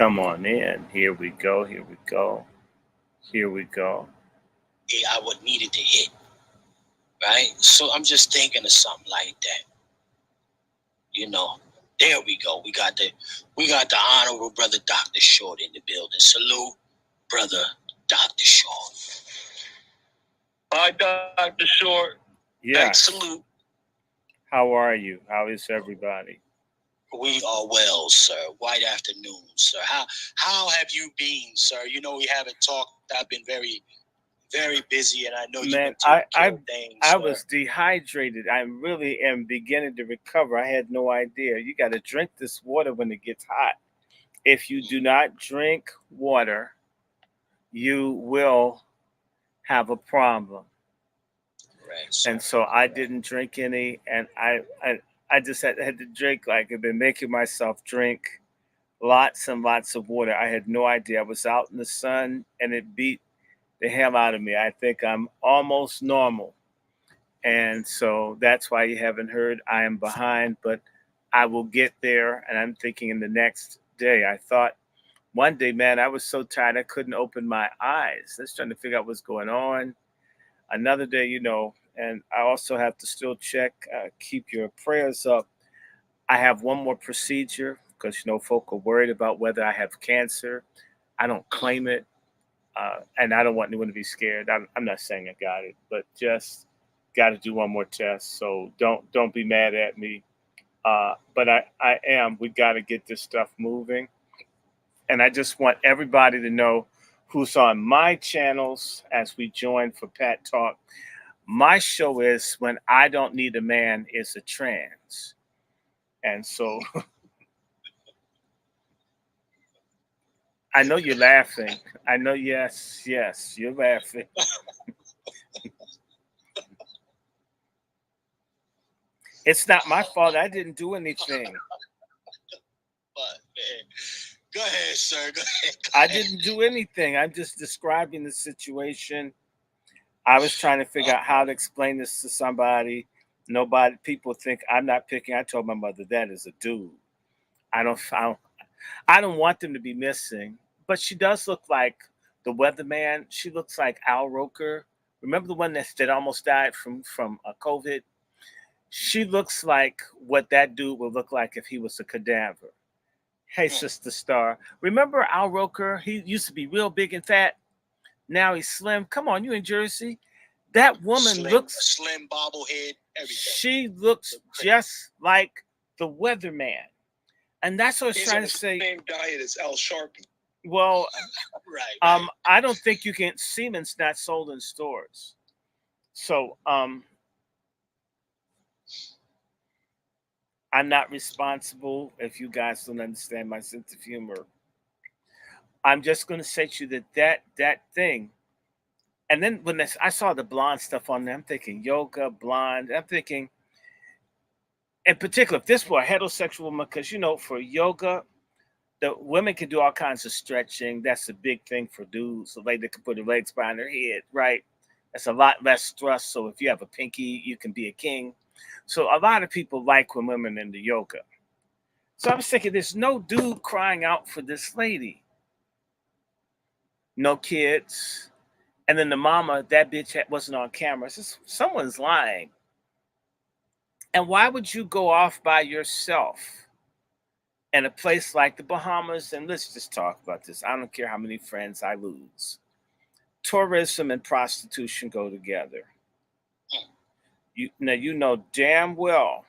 Come on in. Here we go. Here we go. Here we go. I would need it to hit, right? So I'm just thinking of something like that. You know, there we go. We got the honorable brother Dr. Short in the building. Salute, brother Dr. Short. Hi, Dr. Short. Yeah. Salute. How are you? How is everybody? We are well, sir. White afternoon, sir. How have you been, sir? You know we haven't talked. I've been very busy, and I know you've Man, been taking care of things. I sir. was dehydrated. I really am beginning to recover. I had no idea. You got to drink this water when it gets hot. If you do not drink water, you will have a problem. Right, sir. And so I didn't drink any, and I just had to drink, like I've been making myself drink lots and lots of water. I had no idea. I was out in the sun, and it beat the hell out of me. I think I'm almost normal. And so that's why you haven't heard. I am behind, but I will get there. And I'm thinking in the next day. I thought one day, man, I was so tired I couldn't open my eyes. Just trying to figure out what's going on. Another day, and I also have to still check, keep your prayers up. I have one more procedure because, folk are worried about whether I have cancer. I don't claim it. And I don't want anyone to be scared. I'm not saying I got it, but just got to do one more test. So don't be mad at me. But I am. We got to get this stuff moving, and I just want everybody to know who's on my channels as we join for Pat Talk. My show is When I Don't Need a Man is a Trans, and so I know you're laughing. I know, yes, you're laughing. It's not my fault. I didn't do anything. But man, go ahead, sir. Go ahead. I didn't do anything. I'm just describing the situation. I was trying to figure out how to explain this to somebody. Nobody, people think I'm not picking. I told my mother that is a dude. I don't, I don't, I don't want them to be missing. But she does look like the weatherman. She looks like Al Roker. Remember the one that almost died from COVID? She looks like what that dude would look like if he was a cadaver. Hey, Sister Star. Remember Al Roker? He used to be real big and fat. Now he's slim. Come on, you in Jersey? That woman looks slim bobblehead. Everything. She looks just like the weatherman. And that's what I was trying to say. Same diet as Al Sharpton. Well, right. I don't think you can. Semen's not sold in stores, so I'm not responsible if you guys don't understand my sense of humor. I'm just going to say to you that thing. And then when I saw the blonde stuff on there, I'm thinking yoga, blonde. I'm thinking, in particular, if this were a heterosexual woman, because for yoga, the women can do all kinds of stretching. That's a big thing for dudes. So they can put their legs behind their head, right? That's a lot less thrust. So if you have a pinky, you can be a king. So a lot of people like when women into yoga. So I was thinking, there's no dude crying out for this lady. No kids. And then the mama, that bitch wasn't on camera. Someone's lying. And why would you go off by yourself in a place like the Bahamas? And let's just talk about this. I don't care how many friends I lose. Tourism and prostitution go together. You know damn well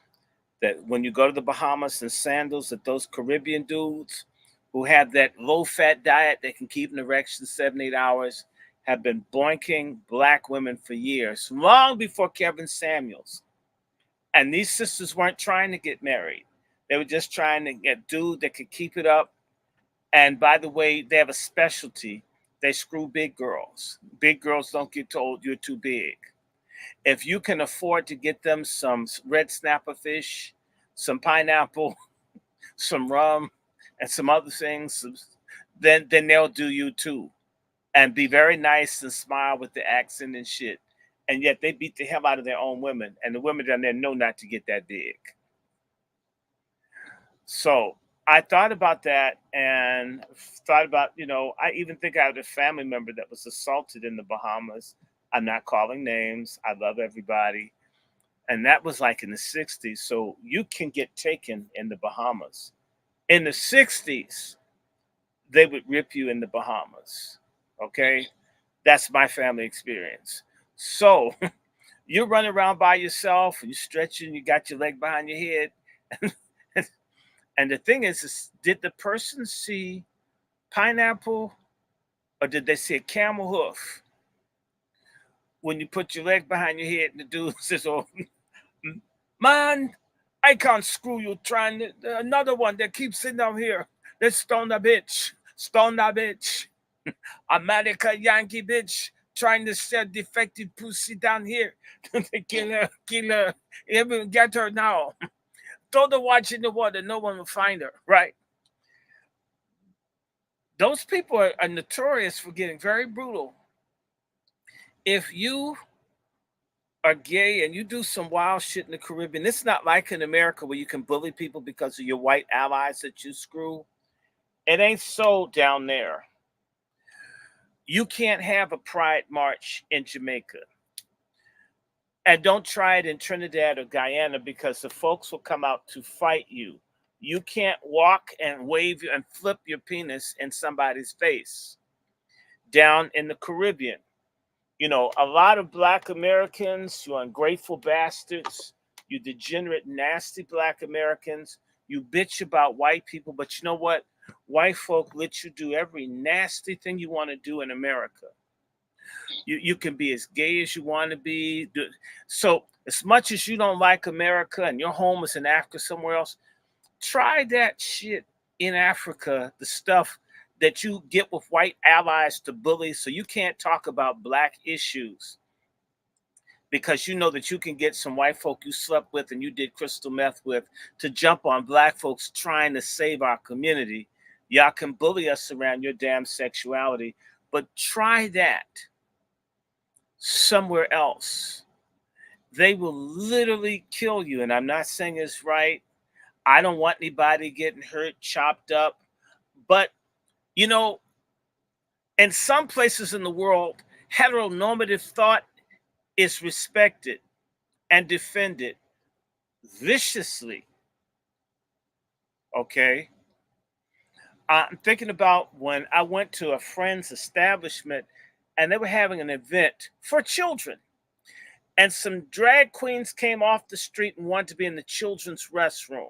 that when you go to the Bahamas in sandals, that those Caribbean dudes who have that low-fat diet that can keep an erection 7-8 hours have been boinking black women for years, long before Kevin Samuels. And these sisters weren't trying to get married. They were just trying to get a dude that could keep it up. And by the way, they have a specialty. They screw big girls. Big girls don't get told you're too big. If you can afford to get them some red snapper fish, some pineapple, some rum, and some other things, then they'll do you too. And be very nice and smile with the accent and shit. And yet they beat the hell out of their own women. And the women down there know not to get that big. So I thought about that and thought about, I even think I had a family member that was assaulted in the Bahamas. I'm not calling names. I love everybody. And that was like in the 60s. So you can get taken in the Bahamas. In the 60s, they would rip you in the Bahamas. Okay? That's my family experience. So you're running around by yourself and you're stretching, you got your leg behind your head. And the thing is, did the person see pineapple or did they see a camel hoof when you put your leg behind your head and the dude says, "Oh, man, I can't screw you trying another one that keeps sitting down here. Let's stone that bitch. Stone that bitch. America Yankee bitch trying to sell defective pussy down here. Kill her, kill her. Even get her now. Throw the watch in the water, no one will find her, right?" Those people are notorious for getting very brutal. If you are gay and you do some wild shit in the Caribbean, it's not like in America where you can bully people because of your white allies that you screw. It ain't so down there. You can't have a pride march in Jamaica. And don't try it in Trinidad or Guyana because the folks will come out to fight you. You can't walk and wave and flip your penis in somebody's face down in the Caribbean. A lot of black Americans, you ungrateful bastards, you degenerate, nasty black Americans, you bitch about white people, but you know what? White folk let you do every nasty thing you want to do in America. You can be as gay as you want to be. So, as much as you don't like America and your home is in Africa somewhere else, try that shit in Africa, the stuff that you get with white allies to bully, so you can't talk about black issues because you know that you can get some white folk you slept with and you did crystal meth with to jump on black folks trying to save our community. Y'all can bully us around your damn sexuality, but try that somewhere else. They will literally kill you. And I'm not saying it's right. I don't want anybody getting hurt, chopped up. But, you know, in some places in the world, heteronormative thought is respected and defended viciously. Okay. I'm thinking about when I went to a friend's establishment and they were having an event for children. And some drag queens came off the street and wanted to be in the children's restroom.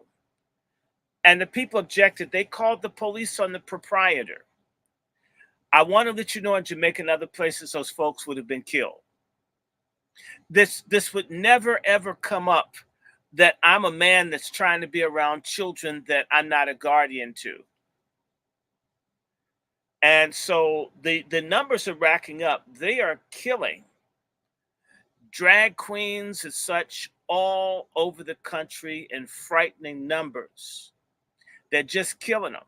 And the people objected. They called the police on the proprietor. I want to let you know in Jamaica and other places, those folks would have been killed. This would never ever come up that I'm a man that's trying to be around children that I'm not a guardian to. And so the numbers are racking up. They are killing drag queens and such all over the country in frightening numbers. They're just killing them.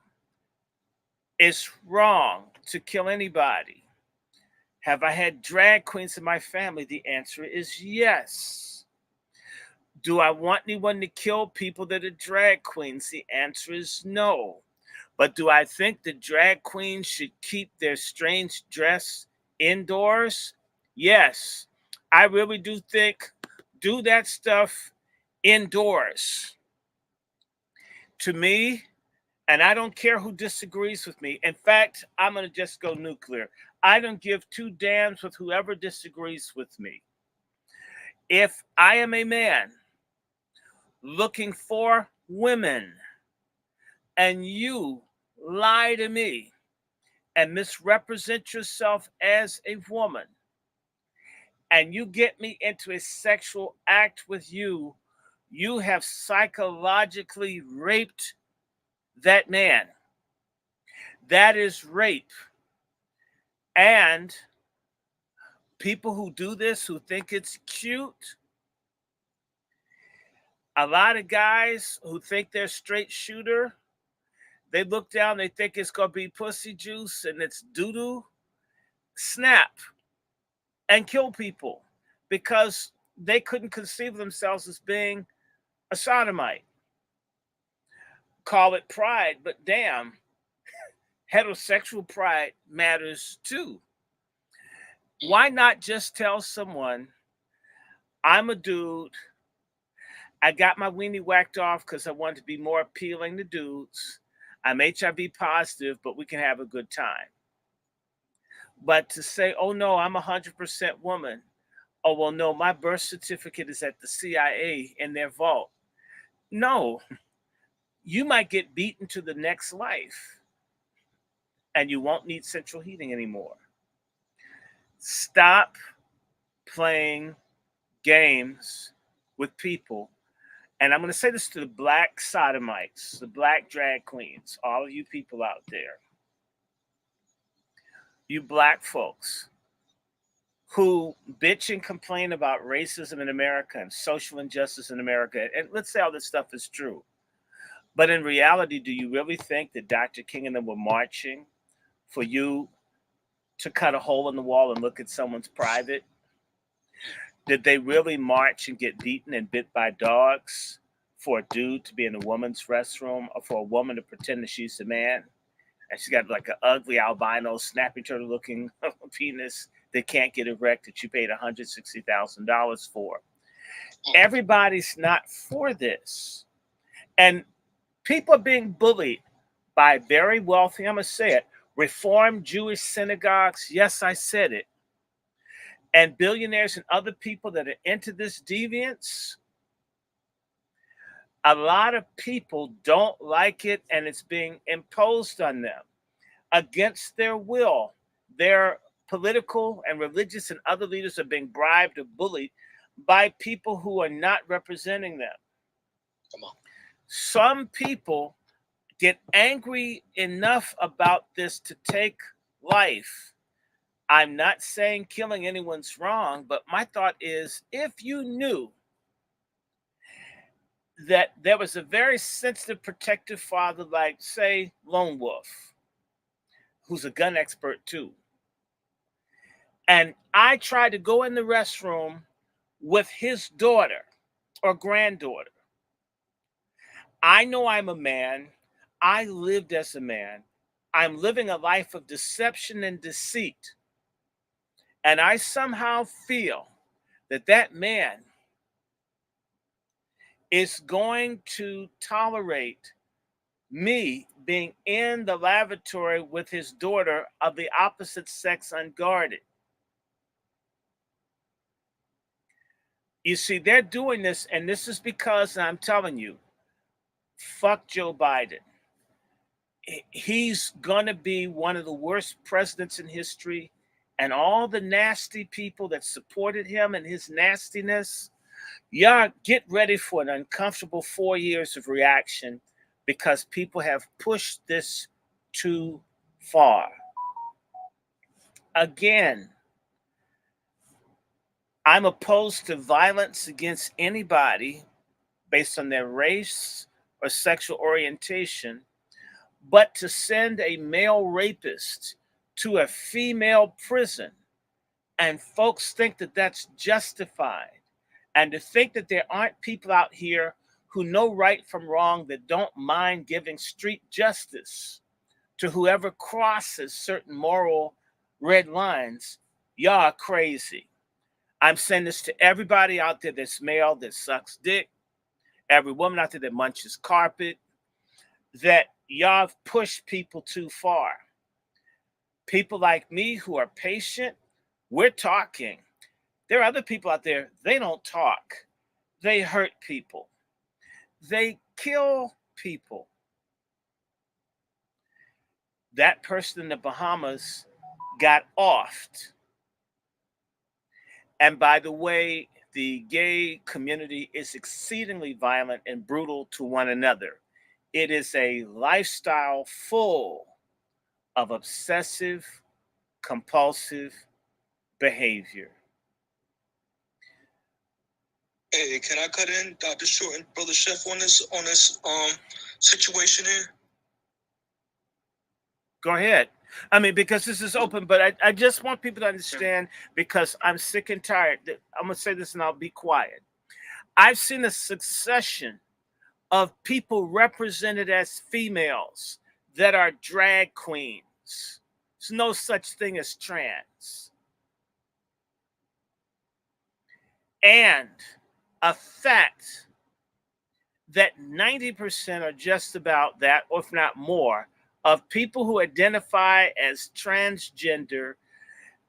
It's wrong to kill anybody. Have I had drag queens in my family? The answer is yes. Do I want anyone to kill people that are drag queens? The answer is no. But do I think the drag queens should keep their strange dress indoors? Yes. I really do think do that stuff indoors. To me, and I don't care who disagrees with me. In fact, I'm going to just go nuclear. I don't give two damns with whoever disagrees with me. If I am a man looking for women and you lie to me and misrepresent yourself as a woman and you get me into a sexual act with you, you have psychologically raped that man. That is rape. And people who do this, who think it's cute, a lot of guys who think they're straight shooter, they look down, they think it's going to be pussy juice and it's doo-doo, snap and kill people because they couldn't conceive themselves as being a sodomite. call it pride, but damn, heterosexual pride matters too. Why not just tell someone, I'm a dude, I got my weenie whacked off because I wanted to be more appealing to dudes. I'm HIV positive, but we can have a good time. But to say, oh no, I'm 100% woman. Oh, well, no, my birth certificate is at the CIA in their vault. No, you might get beaten to the next life and you won't need central heating anymore. Stop playing games with people. And I'm going to say this to the black sodomites, the black drag queens, all of you people out there, you black folks who bitch and complain about racism in America and social injustice in America. And let's say all this stuff is true. But in reality, do you really think that Dr. King and them were marching for you to cut a hole in the wall and look at someone's private? Did they really march and get beaten and bit by dogs for a dude to be in a woman's restroom, or for a woman to pretend that she's the man? And she's got like an ugly albino snapping turtle looking penis that can't get erect that you paid $160,000 for. Everybody's not for this. And people are being bullied by very wealthy, I'm going to say it, Reformed Jewish synagogues. Yes, I said it. And billionaires and other people that are into this deviance. A lot of people don't like it, and it's being imposed on them against their will. Their political and religious and other leaders are being bribed or bullied by people who are not representing them. Come on. Some people get angry enough about this to take life. I'm not saying killing anyone's wrong, but my thought is, if you knew that there was a very sensitive, protective father, like, say, Lone Wolf, who's a gun expert too, and I tried to go in the restroom with his daughter or granddaughter, I know I'm a man. I lived as a man. I'm living a life of deception and deceit. And I somehow feel that that man is going to tolerate me being in the lavatory with his daughter of the opposite sex unguarded. You see, they're doing this, and this is because I'm telling you, fuck Joe Biden. He's going to be one of the worst presidents in history, and all the nasty people that supported him and his nastiness, y'all get ready for an uncomfortable 4 years of reaction, because people have pushed this too far. Again, I'm opposed to violence against anybody based on their race or sexual orientation, but to send a male rapist to a female prison and folks think that that's justified, and to think that there aren't people out here who know right from wrong, that don't mind giving street justice to whoever crosses certain moral red lines, y'all are crazy. I'm saying this to everybody out there that's male, that sucks dick, every woman out there that munches carpet, that y'all have pushed people too far. People like me who are patient, we're talking. There are other people out there, they don't talk. They hurt people. They kill people. That person in the Bahamas got offed. And by the way, the gay community is exceedingly violent and brutal to one another. It is a lifestyle full of obsessive, compulsive behavior. Hey, can I cut in, Dr. Short and Brother Chef, on this situation here? Go ahead. I mean, because this is open, but I just want people to understand, because I'm sick and tired. I'm going to say this and I'll be quiet. I've seen a succession of people represented as females that are drag queens. There's no such thing as trans. And a fact that 90% are just about that, or if not more, of people who identify as transgender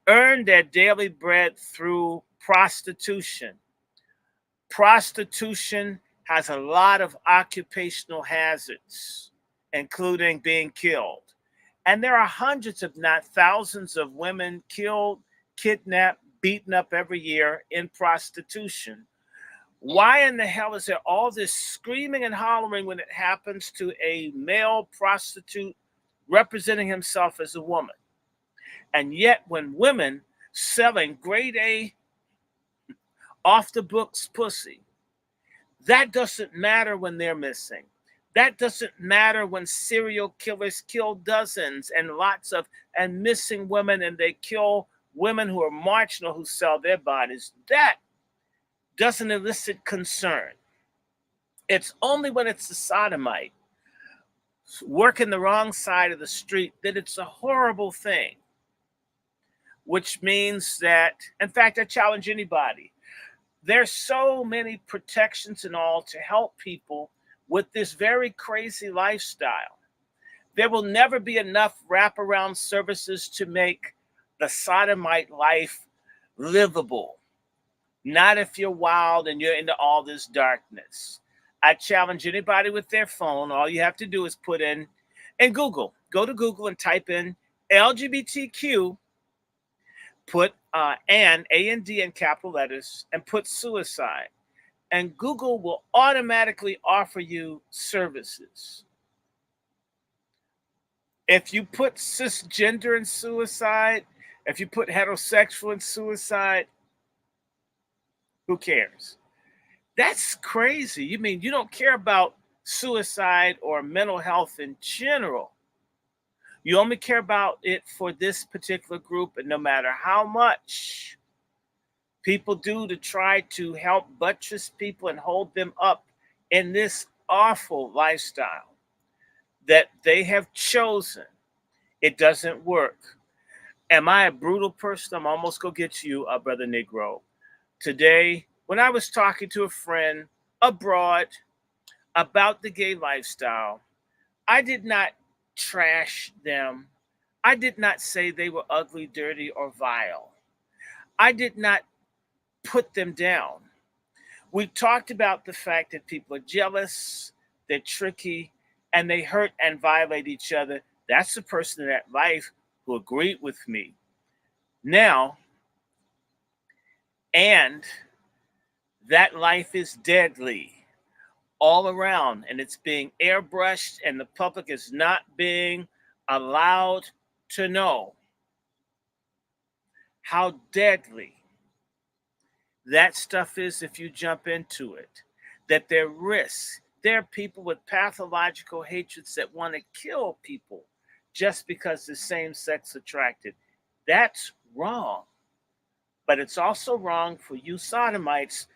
earn their daily bread through prostitution. Prostitution has a lot of occupational hazards, including being killed. And there are hundreds, if not thousands, of women killed, kidnapped, beaten up every year in prostitution. Why in the hell is there all this screaming and hollering when it happens to a male prostitute representing himself as a woman? And yet, when women selling grade A off the books pussy, that doesn't matter when they're missing. That doesn't matter when serial killers kill dozens and lots of and missing women, and they kill women who are marginal who sell their bodies. That doesn't elicit concern. It's only when it's a sodomite working the wrong side of the street that it's a horrible thing. Which means that, in fact, I challenge anybody. There's so many protections and all to help people with this very crazy lifestyle. There will never be enough wraparound services to make the sodomite life livable. Not if you're wild and you're into all this darkness. I challenge anybody with their phone. All you have to do is put in Google. Go to Google and type in LGBTQ, put A-N-D in capital letters, and put suicide. And Google will automatically offer you services. If you put cisgender in suicide, if you put heterosexual in suicide, who cares? That's crazy. You mean you don't care about suicide or mental health in general? You only care about it for this particular group, and no matter how much people do to try to help buttress people and hold them up in this awful lifestyle that they have chosen, it doesn't work. Am I a brutal person? I'm almost going to get to you, Brother Negro. Today, when I was talking to a friend abroad about the gay lifestyle, I did not trash them. I did not say they were ugly, dirty, or vile. I did not put them down. We talked about the fact that people are jealous, they're tricky, and they hurt and violate each other. That's the person in that life who agreed with me. Now, and that life is deadly all around, and it's being airbrushed, and the public is not being allowed to know how deadly that stuff is if you jump into it. That there are risks. There are people with pathological hatreds that want to kill people just because they're same sex attracted. That's wrong. But it's also wrong for you sodomites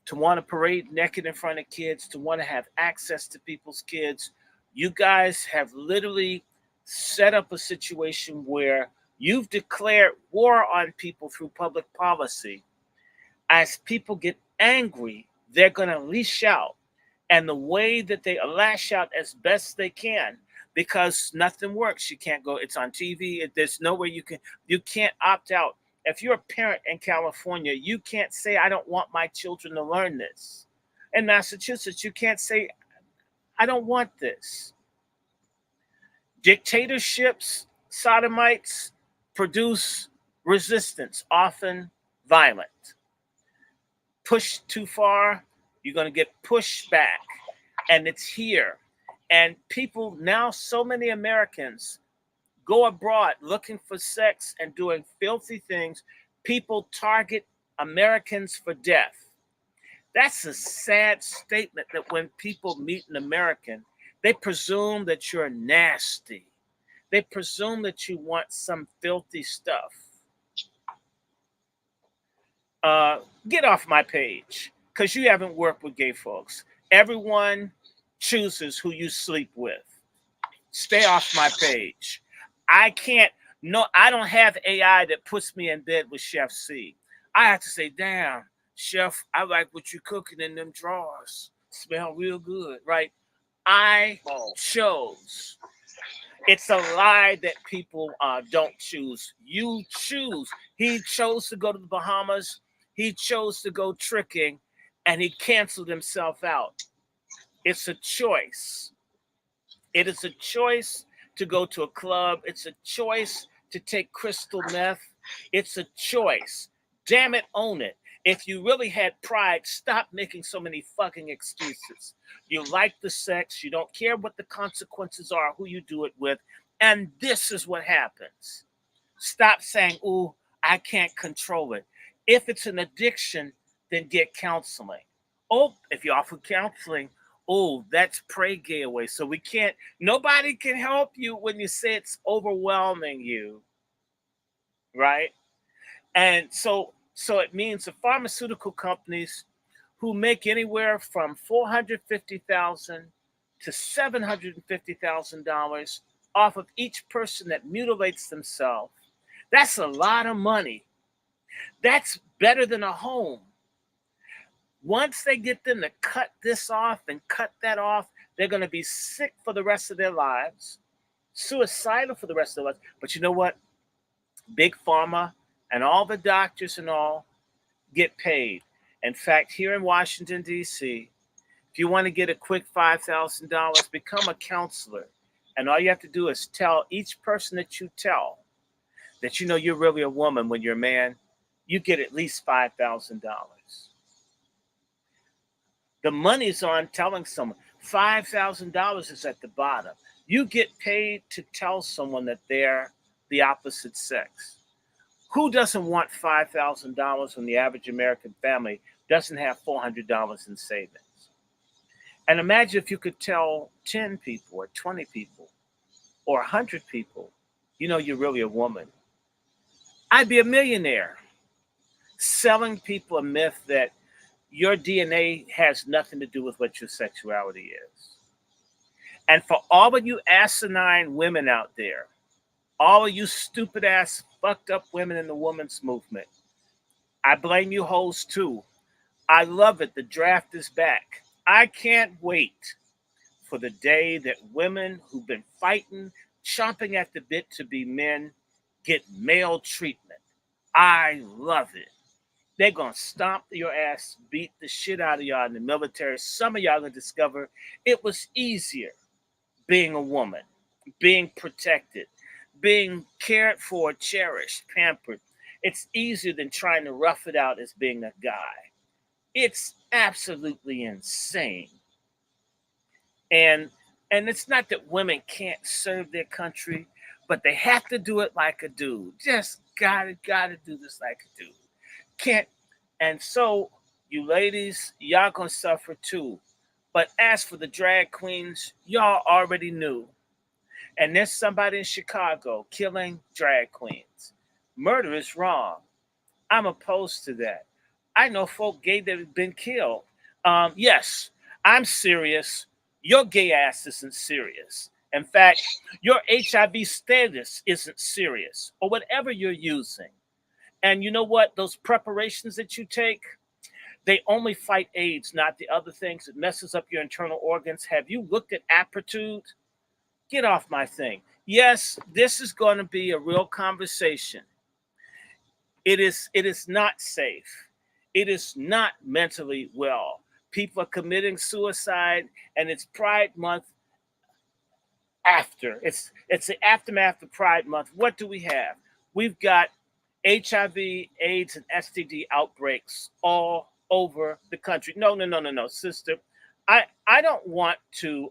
to want to parade naked in front of kids, to want to have access to people's kids. You guys have literally set up a situation where you've declared war on people through public policy. As people get angry, they're going to leash out. And the way that they lash out as best they can, because nothing works. You can't go, it's on TV. There's no way you can't opt out. If you're a parent in California, you can't say, I don't want my children to learn this. In Massachusetts, you can't say, I don't want this. Dictatorships, sodomites produce resistance, often violent. Push too far, you're going to get pushed back. And it's here. And people now, so many Americans go abroad looking for sex and doing filthy things. People target Americans for death. That's a sad statement that when people meet an American, they presume that you're nasty. They presume that you want some filthy stuff. Get off my page, because you haven't worked with gay folks. Everyone chooses who you sleep with. Stay off my page. I can't, no, I don't have AI that puts me in bed with Chef C. I have to say, damn, Chef, I like what you cooking in them drawers. Smell real good, right? I Oh, chose. It's a lie that people don't choose. You choose. He chose to go to the Bahamas. He chose to go tricking, and he canceled himself out. It's a choice. It is a choice to go to a club. It's a choice to take crystal meth. It's a choice. Damn it, own it. If you really had pride, stop making so many fucking excuses. You like the sex, you don't care what the consequences are, who you do it with, and this is what happens. Stop saying, ooh, I can't control it. If it's an addiction, then get counseling. Oh, if you offer counseling, oh, that's pray gay away. So we can't, nobody can help you when you say it's overwhelming you, right? And so it means the pharmaceutical companies who make anywhere from 450,000 to $750,000 off of each person that mutilates themselves. That's a lot of money. That's better than a home. Once they get them to cut this off and cut that off, they're going to be sick for the rest of their lives, suicidal for the rest of their lives. But you know what? Big Pharma and all the doctors and all get paid. In fact, here in Washington, D.C., if you want to get a quick $5,000, become a counselor. And all you have to do is tell each person that you tell that you know you're really a woman when you're a man, you get at least $5,000. The money's on telling someone. $5,000 is at the bottom. You get paid to tell someone that they're the opposite sex. Who doesn't want $5,000 when the average American family doesn't have $400 in savings? And imagine if you could tell 10 people or 20 people or 100 people, you know, you're really a woman. I'd be a millionaire selling people a myth that your DNA has nothing to do with what your sexuality is. And for all of you asinine women out there, all of you stupid ass fucked up women in the women's movement, I blame you hoes too. I love it. The draft is back. I can't wait for the day that women who've been fighting, chomping at the bit to be men, get male treatment. I love it. They're gonna stomp your ass, beat the shit out of y'all in the military. Some of y'all gonna discover it was easier being a woman, being protected, being cared for, cherished, pampered. It's easier than trying to rough it out as being a guy. It's absolutely insane. And and it's not that women can't serve their country, but they have to do it like a dude. Just gotta do this like a dude. Can't. And so you ladies, y'all gonna suffer too. But as for the drag queens, y'all already knew. And there's somebody in Chicago killing drag queens. Murder is wrong. I'm opposed to that. I know folk gay that have been killed. Yes, I'm serious. Your gay ass isn't serious. In fact, your HIV status isn't serious, or whatever you're using. And you know what? Those preparations that you take, they only fight AIDS, not the other things. It messes up your internal organs. Have you looked at Apretude? Get off my thing. Yes, this is going to be a real conversation. It is not safe. It is not mentally well. People are committing suicide, and it's Pride Month after. It's the aftermath of Pride Month. What do we have? We've got HIV, AIDS, and STD outbreaks all over the country. No, no, no, no, no, sister. I don't want to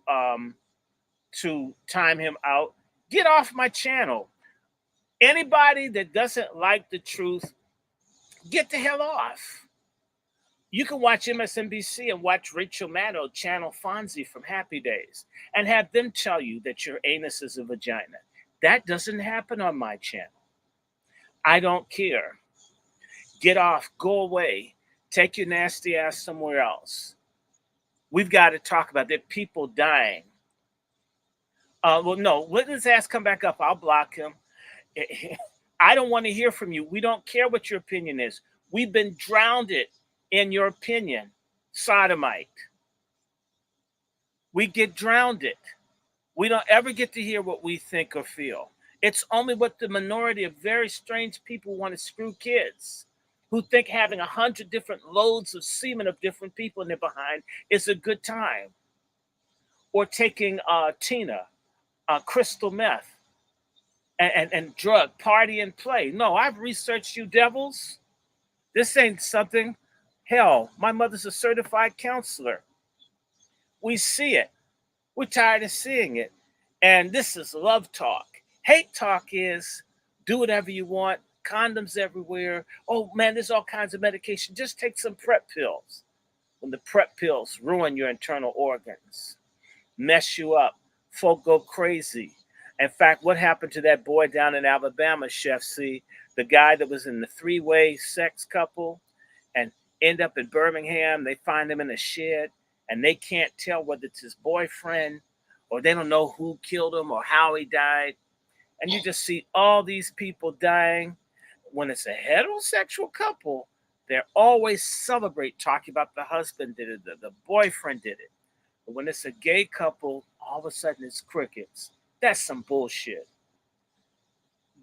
time him out. Get off my channel. Anybody that doesn't like the truth, get the hell off. You can watch MSNBC and watch Rachel Maddow channel Fonzie from Happy Days and have them tell you that your anus is a vagina. That doesn't happen on my channel. I don't care. Get off, go away, take your nasty ass somewhere else. We've got to talk about there people dying. Well, no, let his ass come back up. I'll block him. I don't want to hear from you. We don't care what your opinion is. We've been drowned in your opinion. Sodomite. We get drowned. We don't ever get to hear what we think or feel. It's only what the minority of very strange people want to screw kids who think having 100 different loads of semen of different people in their behind is a good time. Or taking Tina, crystal meth, and drug, party and play. No, I've researched you devils. This ain't something. Hell, my mother's a certified counselor. We see it. We're tired of seeing it. And this is love talk. Hate talk is do whatever you want, condoms everywhere. Oh man, there's all kinds of medication. Just take some prep pills. When the prep pills ruin your internal organs, mess you up, folk go crazy. In fact, what happened to that boy down in Alabama, Chef C, the guy that was in the three-way sex couple and end up in Birmingham, they find him in a shed and they can't tell whether it's his boyfriend or they don't know who killed him or how he died. And you just see all these people dying. When it's a heterosexual couple, they're always celebrate talking about the husband did it, the boyfriend did it. But when it's a gay couple, all of a sudden it's crickets. That's some bullshit.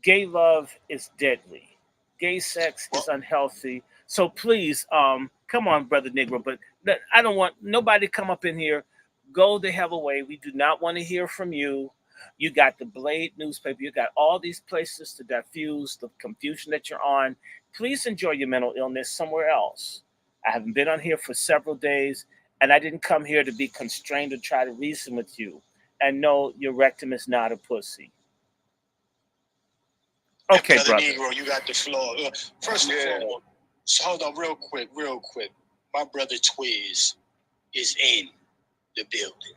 Gay love is deadly. Gay sex is unhealthy. So please, come on, brother Negro. But I don't want nobody to come up in here. Go the hell away. We do not want to hear from you. You got the Blade newspaper. You got all these places to diffuse the confusion that you're on. Please enjoy your mental illness somewhere else. I haven't been on here for several days, and I didn't come here to be constrained to try to reason with you. And no, your rectum is not a pussy. Okay, Brother brother. Negro, you got the floor. First of all, so hold on real quick. My brother Twiz is in the building.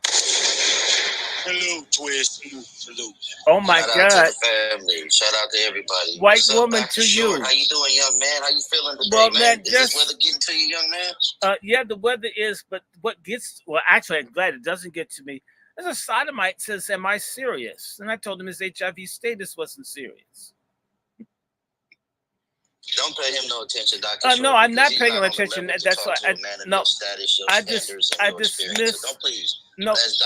Hello, Twiz. Salute. Oh my Shout God. out to the family. Shout out to everybody. White What's up, woman Dr. to Short? you. How you doing, young man? How you feeling today, Well, man? man, Is just- this weather getting to you, young man? Yeah, the weather is, but what gets, well, actually, I'm glad it doesn't get to me. There's a sodomite says, am I serious? And I told him his HIV status wasn't serious. Don't pay him no attention, Dr. Short. No, I'm because not he's paying him on the attention. level to That's talk why to a man of no, your status, your I standards, just, and I your experience. dismiss, So don't please. no, As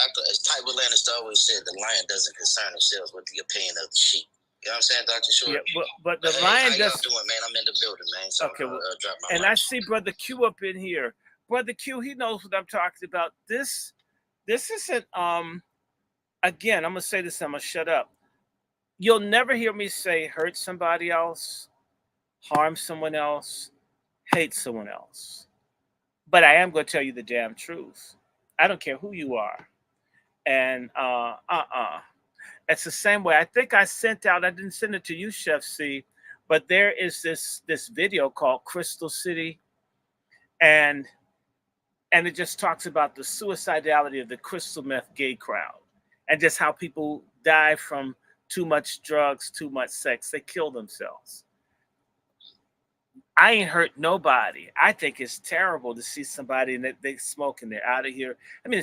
Tyler Lannister always said, the lion doesn't concern themselves with the opinion of the sheep. You know what I'm saying, Dr. Short? yeah, but the Hey, lion how y'all does. doing, man? I'm in the building, man. So Okay, well, drop my and mic. I see Brother Q up in here. Brother Q, he knows what I'm talking about. This isn't again, I'm gonna say this, I'm gonna shut up. You'll never hear me say hurt somebody else, harm someone else, hate someone else. But I am gonna tell you the damn truth. I don't care who you are. And it's the same way. I think I sent out, I didn't send it to you, Chef C, but there is this video called Crystal City, and it just talks about the suicidality of the crystal meth gay crowd and just how people die from too much drugs, too much sex. They kill themselves. I ain't hurt nobody. I think it's terrible to see somebody and they smoke and they're out of here. I mean,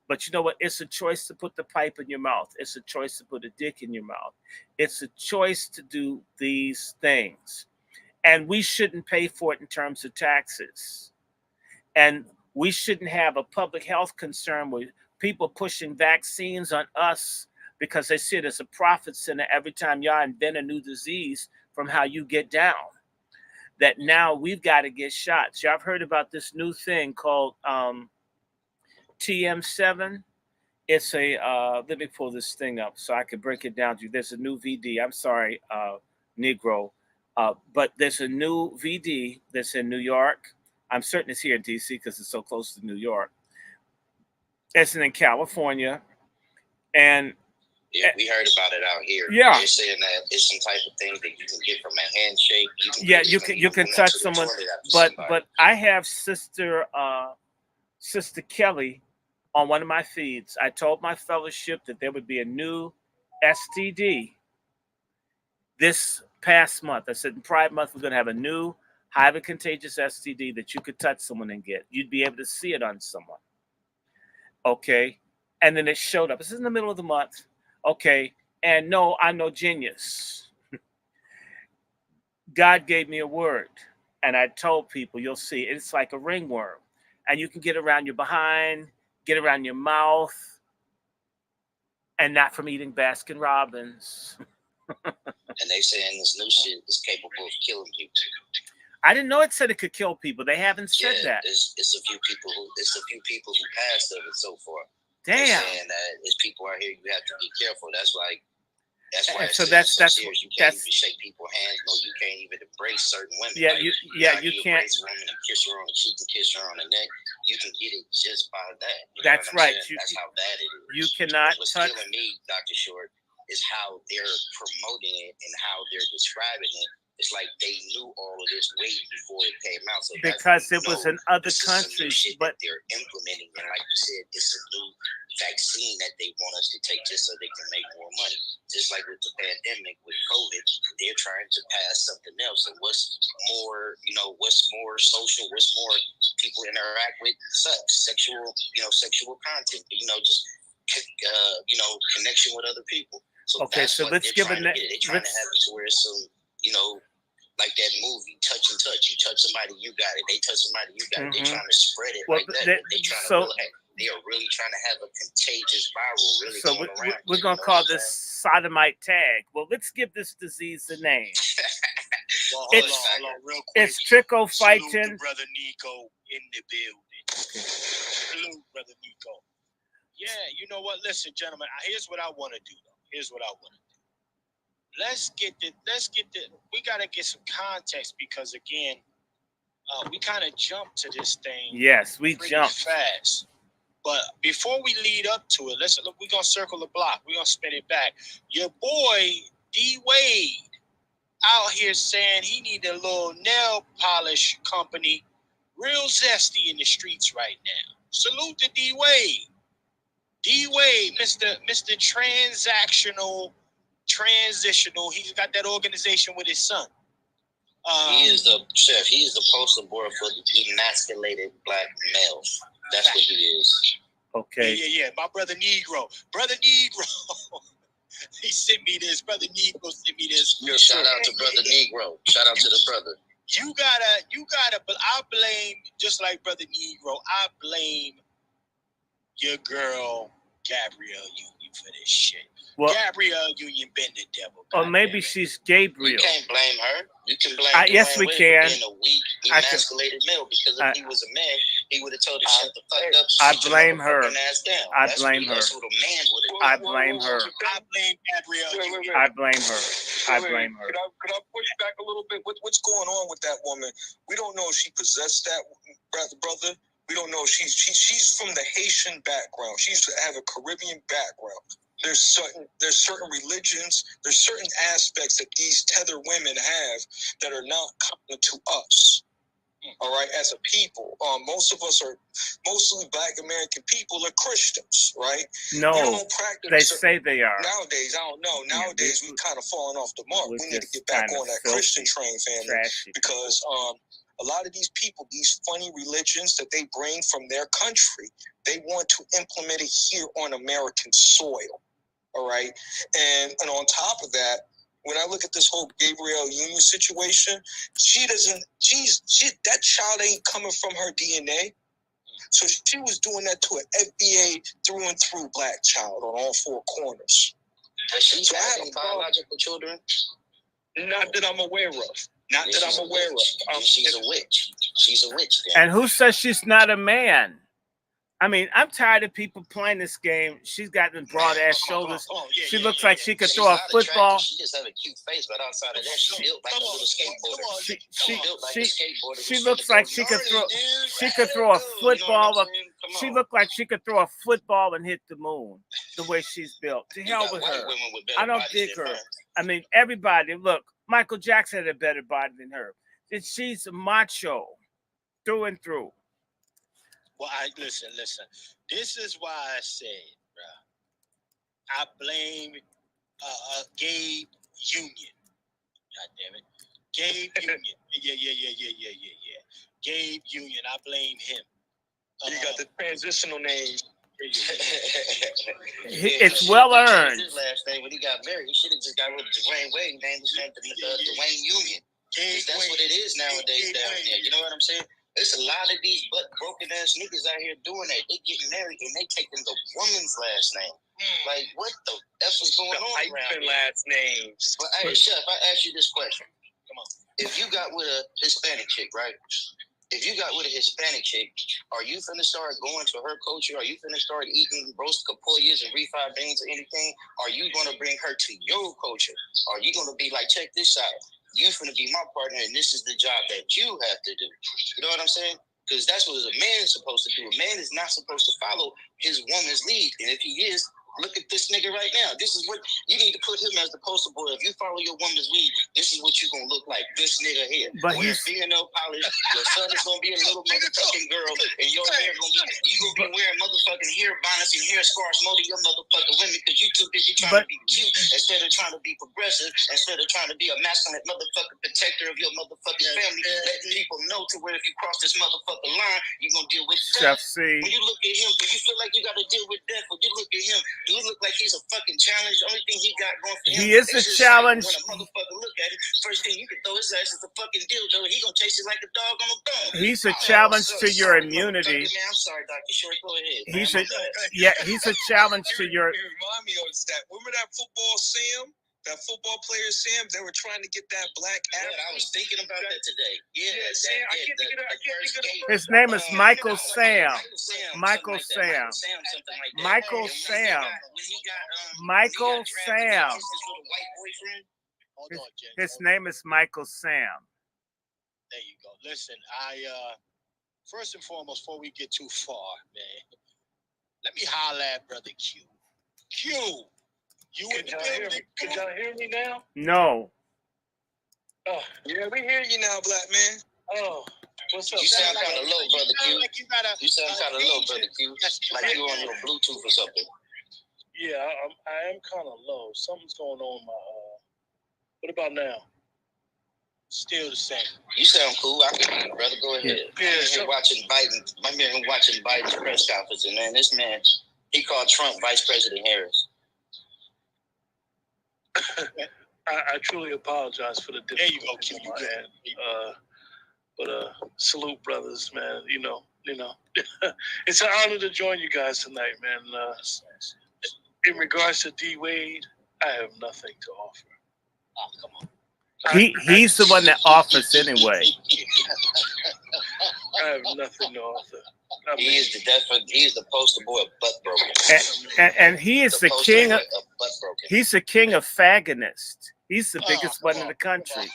but you know what? It's a choice to put the pipe in your mouth. It's a choice to put a dick in your mouth. It's a choice to do these things. And we shouldn't pay for it in terms of taxes. And we shouldn't have a public health concern with people pushing vaccines on us because they see it as a profit center every time y'all invent a new disease from how you get down. That now we've got to get shots. Y'all have heard about this new thing called TM7. It's a, let me pull this thing up so I can break it down to you. There's a new VD. I'm sorry, Negro. But there's a new VD that's in New York. I'm certain it's here in DC because it's so close to New York. It's in California. And yeah, we heard about it out here. Yeah. They're saying that it's some type of thing that you can get from a handshake. You can touch someone. But I have Sister Kelly on one of my feeds. I told my fellowship that there would be a new STD this past month. I said in Pride Month we're going to have a new highly contagious STD that you could touch someone and get. You'd be able to see it on someone. Okay. And then it showed up. This is in the middle of the month. Okay. And no, I'm no genius. God gave me a word. And I told people, you'll see, it's like a ringworm. And you can get around your behind, get around your mouth, and not from eating Baskin Robbins. And they saying this new shit is capable of killing people. I didn't know it said it could kill people. They haven't said that. It's a few people who passed of it so far. Damn. They're saying that if people are here, you have to be careful. That's why So that's serious. You can't even shake people's hands. No, you can't even embrace certain women. Yeah, like, you can't embrace a woman and kiss her on the cheek and kiss her on the neck. You can get it just by that. That's right. That's how bad it is. You cannot What's touch. killing me, Dr. Short, is how they're promoting it and how they're describing it. It's like they knew all of this way before it came out. So because it was in other countries, but they're implementing, and like you said, it's a new vaccine that they want us to take just so they can make more money. Just like with the pandemic, with COVID, they're trying to pass something else. And what's more, what's more social, what's more people interact with sex, sexual content, just connection with other people. So okay, so let's give it. They're trying to have it to where it's some, like that movie, Touch and Touch. You touch somebody, you got it. They touch somebody, you got it. They're trying to spread it like that. They are really trying to have a contagious viral really so going around. We're going to call this sodomite tag. Well, let's give this disease a name. Well, hold on, real quick. It's trichophyton. Salute to Brother Nico in the building. Salute, Brother Nico. Yeah, you know what? Listen, gentlemen, here's what I want to do, though. We got to get some context because, again, we kind of jumped to this thing. Yes, we jumped fast. But before we lead up to it, we're going to circle the block. We're going to spin it back. Your boy, D. Wade, out here saying he need a little nail polish company real zesty in the streets right now. Salute to D. Wade. D. Wade, Mr. Transitional. He's got that organization with his son. He is the poster boy for the emasculated black males. That's what he is. Okay. Yeah. My brother Negro. He sent me this. Brother Negro sent me this. Shout out to Brother Negro. Shout out to the brother. You gotta, but I blame, just like Brother Negro, I blame your girl, Gabrielle Union, for this shit. Well, Gabrielle Union been the devil. Or maybe she's Gabriel. You can't blame her. You can blame yes, we can. Being a weak, emasculated male, because if he was a man, he would have told her shut the fuck up. I blame her. Ass down. I blame her. That's what a man would have done. I blame her. I blame Gabrielle Union. I blame her. I blame her. Could I push back a little bit? What's going on with that woman? We don't know if she possessed that, brother. We don't know. She's from the Haitian background. She's have a Caribbean background. There's certain religions, there's certain aspects that these tethered women have that are not common to us. All right, as a people, mostly Black American people are Christians, right? No, they say they are. Nowadays, I don't know. Nowadays, we kind of falling off the mark. We need to get back on that Christian train, family, because a lot of these people, these funny religions that they bring from their country, they want to implement it here on American soil. All right. And on top of that, when I look at this whole Gabrielle Union situation, that child ain't coming from her DNA. So she was doing that to an FBA through and through black child on all four corners. Does she have biological children? Not that I'm aware of. She's a witch. She's a witch. Then. And who says she's not a man? I mean, I'm tired of people playing this game. She's got the broad ass shoulders. She looks like she could throw a football. She just have a cute face, but outside of that, she built like a little skateboarder. She looks like she could throw. She could throw a football. She looked like she could throw a football and hit the moon. The way she's built. To hell with her. I don't dig her. I mean, everybody. Look, Michael Jackson had a better body than her. She's macho through and through. Well, listen. This is why I said, bro, I blame Gabe Union. God damn it. Gabe Union. Yeah. Gabe Union. I blame him. You got the transitional names. It's well earned. His last name when he got married, he should have just got rid of Dwayne Wade and named his name Dwayne Union. That's what it is nowadays down there. You know what I'm saying? There's a lot of these butt broken ass niggas out here doing that. They getting married and they taking the woman's last name. Like, what the F is going on around here? Last names. But hey, Chef, I ask you this question. Come on. If you got with a Hispanic chick, right? If you got with a Hispanic chick, are you finna start going to her culture? Are you finna start eating roast capullas and refried beans or anything? Are you gonna bring her to your culture? Are you gonna be like, check this out? You finna be my partner, and this is the job that you have to do. You know what I'm saying? Because that's what a man is supposed to do. A man is not supposed to follow his woman's lead, and if he is, look at this nigga right now. This is what you need to put him as the poster boy. If you follow your woman's lead, this is what you're gonna look like. This nigga here. But wearing fingernail polish. Your son is gonna be a little motherfucking girl, and your hair gonna be wearing motherfucking hair bonnets and hair scarves more than your motherfucking women because you too busy trying to be cute instead of trying to be progressive, instead of trying to be a masculine motherfucking protector of your motherfucking family, letting people know to where if you cross this motherfucking line, you're gonna deal with death. When you look at him, do you feel like you gotta deal with death? When you look at him, do he look like he's a fucking challenge? The only thing he got going for him, he is a challenge. Like when a motherfucker look at it, first thing you can throw his ass is a fucking dildo. He gonna chase it like a dog on a bone. He's a challenge to your immunity. Man, I'm sorry, Dr. Short. Go ahead. He's a challenge to your. It remind me of that. Remember that football Sam? That football player Sam? They were trying to get that black athlete. I was thinking about that today. Sam. I can't think of the His name is Michael Sam. Michael Michael Sam. Sam. Michael Sam. Michael Sam. Hold on, Jen. His name is Michael Sam. There you go. Listen, first and foremost, before we get too far, man, let me holler at Brother Q. Q, you in the building? Could y'all hear me now? No. Oh, yeah, we hear you now, black man. Oh, what's up? You sound kind of low, Brother Q. You sound kind of low, Brother Q. Like you on your Bluetooth or something. Yeah, I am kind of low. Something's going on in my What about now? Still the same. You sound cool. I can hear you, brother. Go ahead. Yeah, I'm here watching Biden's press conference, and man, this man, he called Trump Vice President Harris. I truly apologize for the difficulty. There you go, Q. But salute, brothers, man. You know, it's an honor to join you guys tonight, man. In regards to D Wade, I have nothing to offer. Oh, come on. He's the one that offers anyway. I have nothing to offer. He is the poster boy of butt broken. And he is the king of butt broken. He's the king of fagonists. He's the biggest one in the country.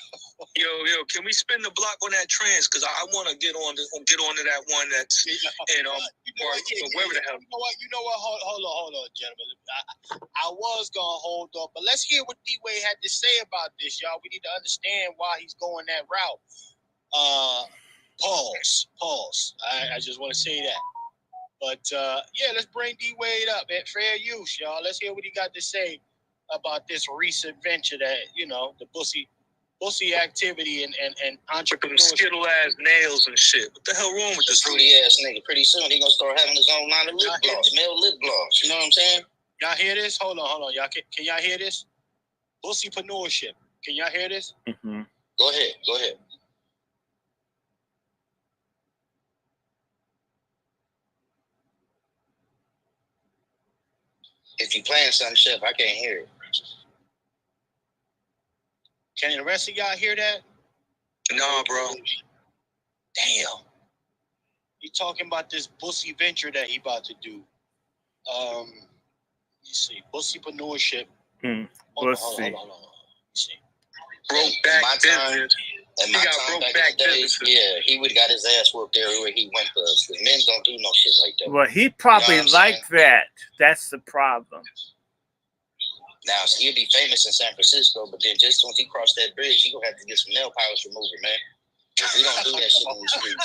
Yo, can we spin the block on that trans? Because I want to get on to that one that's in wherever the hell. You know what? Hold on, gentlemen. I was gonna hold off, but let's hear what D Wade had to say about this, y'all. We need to understand why he's going that route. Pause. I just want to say that. But let's bring D Wade up at fair use, y'all. Let's hear what he got to say about this recent venture that, the bussy activity and entrepreneurship. Skittle ass nails and shit. What the hell wrong with this fruity ass nigga? Pretty soon he gonna start having his own line of lip gloss, male lip gloss. You know what I'm saying? Y'all hear this? Hold on. Y'all can y'all hear this? Bussypreneurship. Can y'all hear this? Mm-hmm. Go ahead. If you playing some shit, I can't hear it. Can the rest of y'all hear that? Nah, bro. Damn. He talking about this bussy venture that he about to do. Let's see. Bussypreneurship. Hold on. Let's see. Broke back business. In my time back in the day, he would have got his ass whooped everywhere he went for us. Because men don't do no shit like that. Well, he probably liked that. That's the problem. Now, he'll be famous in San Francisco, but then just once he crossed that bridge, he gonna have to get some nail polish remover, man. Because we don't do that shit on the streets.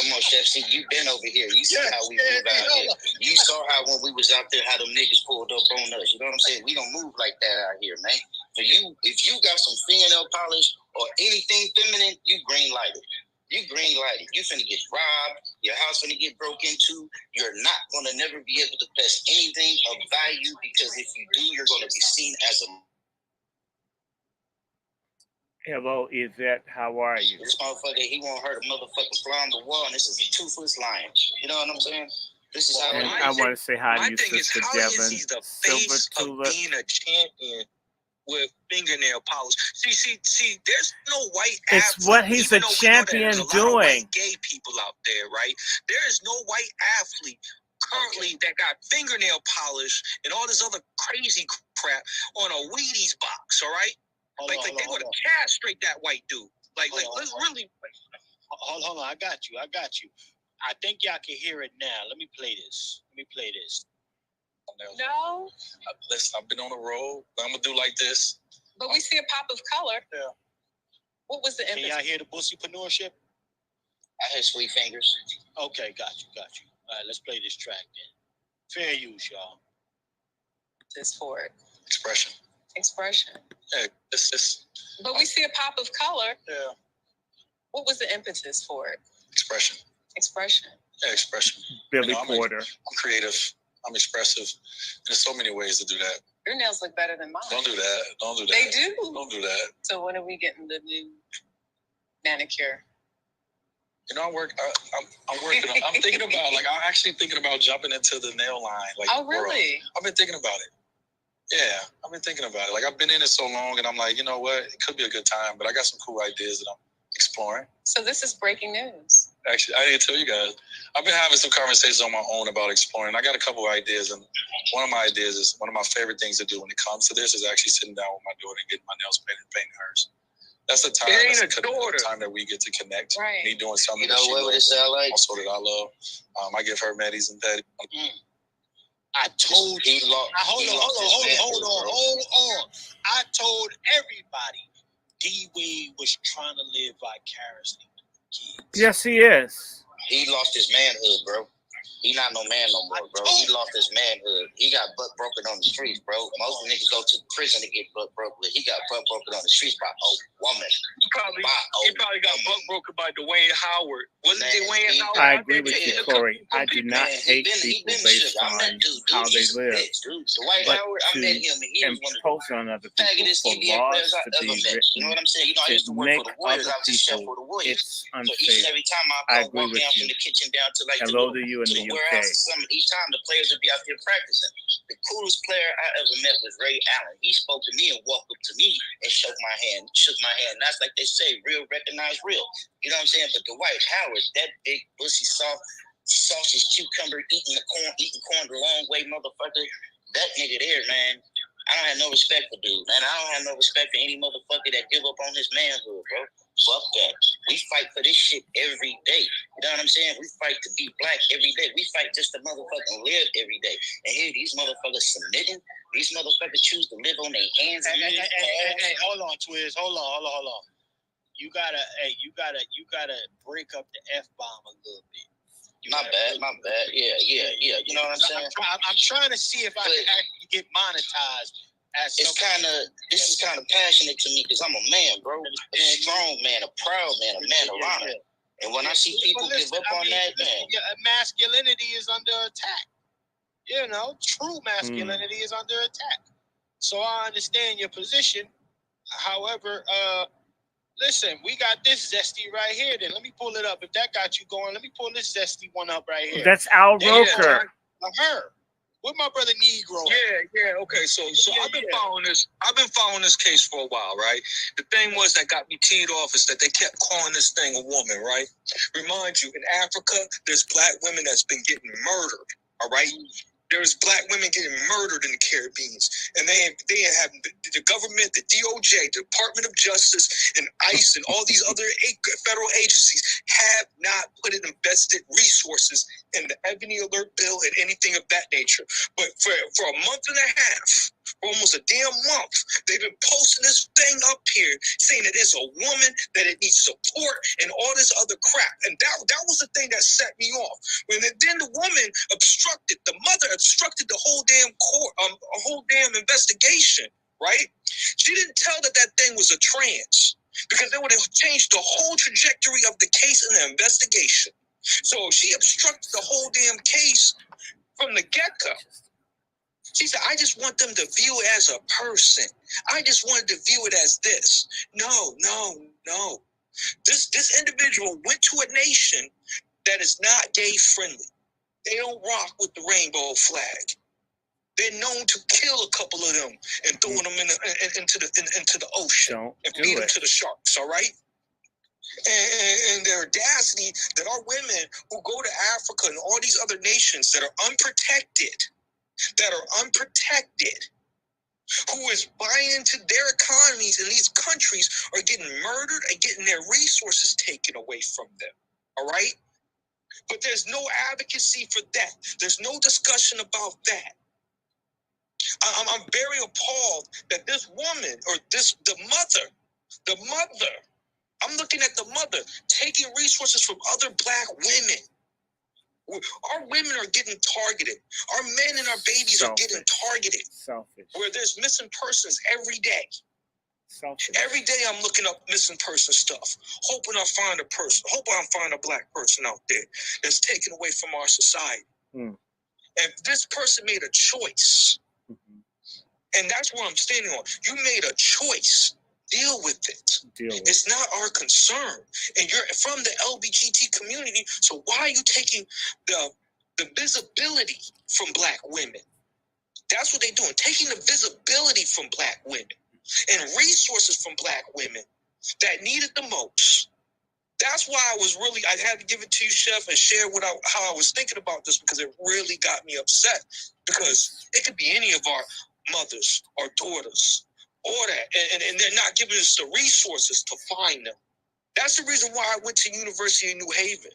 Come on, Chef. See, you been over here. You see how we move out here. You saw how when we was out there, how them niggas pulled up on us. You know what I'm saying? We don't move like that out here, man. So if you got some fingernail polish or anything feminine, you green lighted. You finna get robbed. Your house gonna get broke into. You're not gonna never be able to possess anything of value because if you do, you're gonna be seen as a. Hello, Yvette. How are you? This motherfucker, he won't hurt a motherfucker fly on the wall, and this is a toothless lion. You know what I'm saying? This is how. And I want to say hi to you, Sister Devin. Is he the face of being a champion with fingernail polish? See. There's no white. It's what he's a champion doing. Gay people out there, right? There is no white athlete currently that got fingernail polish and all this other crazy crap on a Wheaties box. All right, they would castrate that white dude. Let's really. Hold on, I got you. I think y'all can hear it now. Let me play this. No, Listen, I've been on the road. I'm gonna do like this. but we see a pop of color. Yeah. What was the Can impetus? y'all hear the pussypreneurship? I had sweet fingers. Okay, got you. All right, let's play this track then. Fair use, y'all. This for it. Expression. Expression. Hey, this. But we see a pop of color. Yeah. What was the impetus for it? Expression. Expression. Yeah, expression. Billy You know, Porter. I'm creative. I'm expressive. There's so many ways to do that. Your nails look better than mine. Don't do that. They do. Don't do that. So when are we getting the new manicure? You know, I'm working. I'm thinking about I'm actually thinking about jumping into the nail line. Oh, really? I've been thinking about it. Yeah, I've been thinking about it. I've been in it so long, and I'm like, you know what? It could be a good time, but I got some cool ideas that I'm exploring. So this is breaking news. Actually, I didn't tell you guys. I've been having some conversations on my own about exploring. I got a couple of ideas, and one of my ideas is one of my favorite things to do when it comes to this is actually sitting down with my daughter and getting my nails painted and painting hers. That's the time. The time that we get to connect. Right. Me doing something You know that she what would it loves, sound like? also that I love. I give her Maddie's and Patty. I told you. Hold on. I told everybody D-Wade was trying to live vicariously with kids. Yes, he is. He lost his manhood, bro. He not no man no more, bro. He lost his manhood. He got butt broken on the streets, bro. Most niggas go to prison to get butt broken. He got butt broken on the streets by a woman. He probably got butt broken by Dwayne Howard. Wasn't Dwayne Howard? I agree with you, Corey. I do not hate people based on how they live, Dwight but Howard, I to met him, and he was one of impose on other people faggotiest for NBA laws players I to ever be met. You know what written I'm saying? You know, I used to to work make for the Warriors. other I was a chef people, for the Warriors. it's So each and unfair. every time I I agree walk with down you. from the kitchen down to Hello to you in to the the UK. warehouse or something, each time the players would be out there practicing. The coolest player I ever met was Ray Allen. He spoke to me and walked up to me and shook my hand. That's like they say, real recognize real. You know what I'm saying? But Dwight Howard, that big pussy soft sausage cucumber eating corn the long way motherfucker, that nigga there, man. I don't have no respect for dude, man. I don't have no respect for any motherfucker that give up on his manhood, bro. Fuck that. We fight for this shit every day. You know what I'm saying? We fight to be black every day. We fight just to motherfucking live every day. And here these motherfuckers submitting. These motherfuckers choose to live on their hands. Hey, hold on, Twiz. Hold on. You gotta break up the F-bomb a little bit. My bad. Yeah. You know what I'm saying? I'm trying to see if I can actually get monetized. This is kind of passionate to me because I'm a man, bro. A strong man, a proud man, a man of honor. And when I see people give up on that, man. Masculinity is under attack. You know, true masculinity is under attack. So I understand your position. However, listen, we got this zesty right here. Then let me pull it up. If that got you going, let me pull this zesty one up right here. That's Al Roker. Her. With my brother Negro. Yeah. Okay, so I've been following this. I've been following this case for a while, right? The thing was that got me teed off is that they kept calling this thing a woman, right? Remind you, in Africa, there's black women that's been getting murdered. All right. There's black women getting murdered in the Caribbean, and they have the government, the DOJ, the Department of Justice, and ICE, and all these other federal agencies have not put in invested resources in the Ebony Alert bill and anything of that nature. But for a month and a half, for almost a damn month, they've been posting this thing up here saying that it's a woman, that it needs support, and all this other crap. And that was the thing that set me off. When then the woman the mother obstructed the whole damn court, a whole damn investigation, right? She didn't tell that thing was a trans, because it would have changed the whole trajectory of the case and the investigation. So she obstructed the whole damn case from the get-go. She said, I just want them to view it as a person. I just wanted to view it as this. No. This individual went to a nation that is not gay friendly. They don't rock with the rainbow flag. They're known to kill a couple of them and throw them into the ocean and feed them to the sharks, all right? And their audacity that our women who go to Africa and all these other nations that are unprotected, who is buying into their economies, and these countries are getting murdered and getting their resources taken away from them, all right? But there's no advocacy for that. There's no discussion about that. I'm very appalled that this woman, or the mother, I'm looking at the mother taking resources from other black women. Our women are getting targeted. Our men and our babies are getting targeted. Selfish. Where there's missing persons every day. Selfish. Every day I'm looking up missing person stuff, hoping I find a person, hoping I find a black person out there that's taken away from our society. And this person made a choice. And that's what I'm standing on. You made a choice. Deal with it. It's not our concern. And you're from the LGBT community, so why are you taking the visibility from black women? That's what they're doing, taking the visibility from black women and resources from black women that need it the most. That's why I had to give it to you, Chef, and share how I was thinking about this, because it really got me upset, because it could be any of our mothers or daughters or that, and they're not giving us the resources to find them. That's the reason why I went to University of New Haven,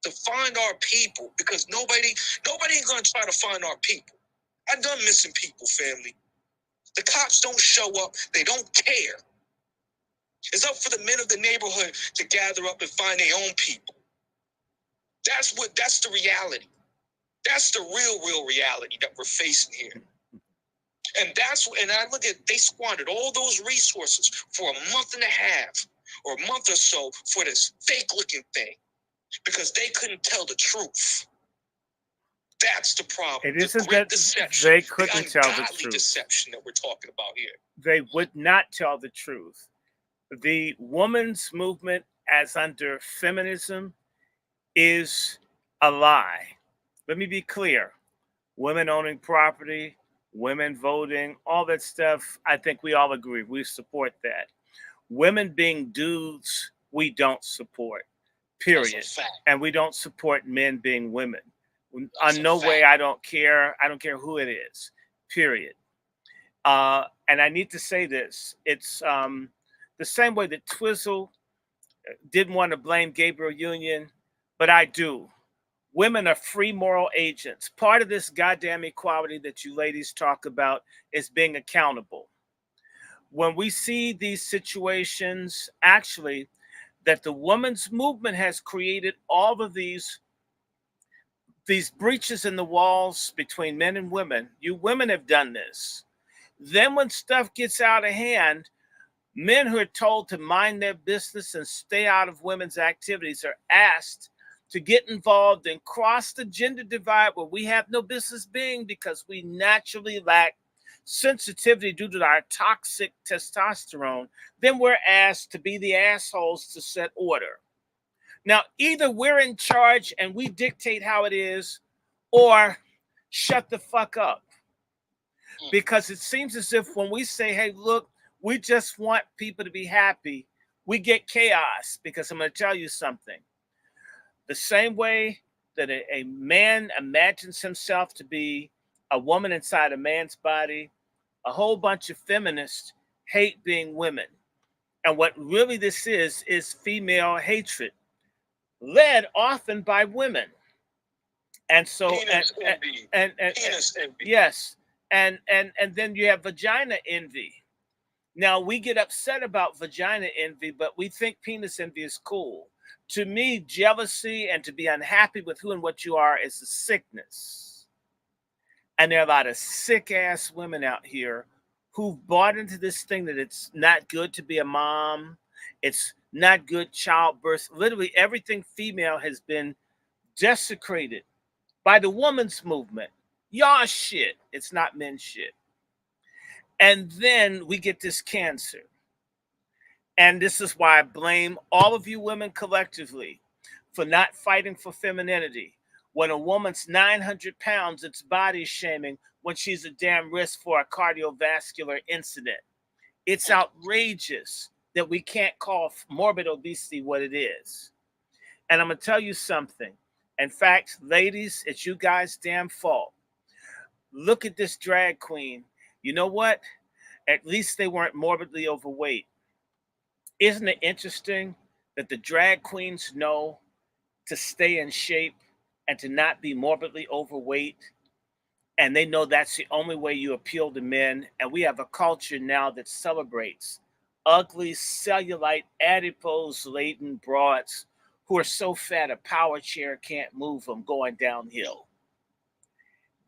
to find our people, because nobody ain't gonna try to find our people. I've done missing people, family. The cops don't show up. They don't care. It's up for the men of the neighborhood to gather up and find their own people. That's the reality. That's the real reality that we're facing here. And I look at, they squandered all those resources for a month and a half or a month or so for this fake looking thing, because they couldn't tell the truth. That's the problem. It isn't that deception, they couldn't tell the truth. Deception that we're talking about here. They would not tell the truth. The women's movement, as under feminism, is a lie. Let me be clear. Women owning property, women voting, all that stuff, I think we all agree. We support that. Women being dudes, we don't support, period. And we don't support men being women. On no way, I don't care. I don't care who it is, period. And I need to say this. It's the same way that Twizzle didn't want to blame Gabriel Union, but I do. Women are free moral agents. Part of this goddamn equality that you ladies talk about is being accountable. When we see these situations, actually, that the women's movement has created all of these breaches in the walls between men and women. You women have done this. Then when stuff gets out of hand, men who are told to mind their business and stay out of women's activities are asked to get involved and cross the gender divide where we have no business being, because we naturally lack sensitivity due to our toxic testosterone. Then we're asked to be the assholes to set order. Now, either we're in charge and we dictate how it is, or shut the fuck up. Because it seems as if when we say, hey, look, we just want people to be happy, we get chaos. Because I'm going to tell you something. The same way that a man imagines himself to be a woman inside a man's body, a whole bunch of feminists hate being women. And what really this is female hatred, led often by women. And so, and yes, and then you have vagina envy. Now, we get upset about vagina envy, but we think penis envy is cool. To me, jealousy and to be unhappy with who and what you are is a sickness. And there are a lot of sick-ass women out here who've bought into this thing that it's not good to be a mom. It's not good childbirth. Literally everything female has been desecrated by the women's movement. Y'all shit. It's not men's shit. And then we get this cancer. And this is why I blame all of you women collectively for not fighting for femininity. When a woman's 900 pounds, it's body shaming when she's a damn risk for a cardiovascular incident. It's outrageous that we can't call morbid obesity what it is. And I'm going to tell you something. In fact, ladies, it's you guys' damn fault. Look at this drag queen. You know what? At least they weren't morbidly overweight. Isn't it interesting that the drag queens know to stay in shape and to not be morbidly overweight? And they know that's the only way you appeal to men. And we have a culture now that celebrates ugly, cellulite, adipose laden broads who are so fat a power chair can't move them going downhill.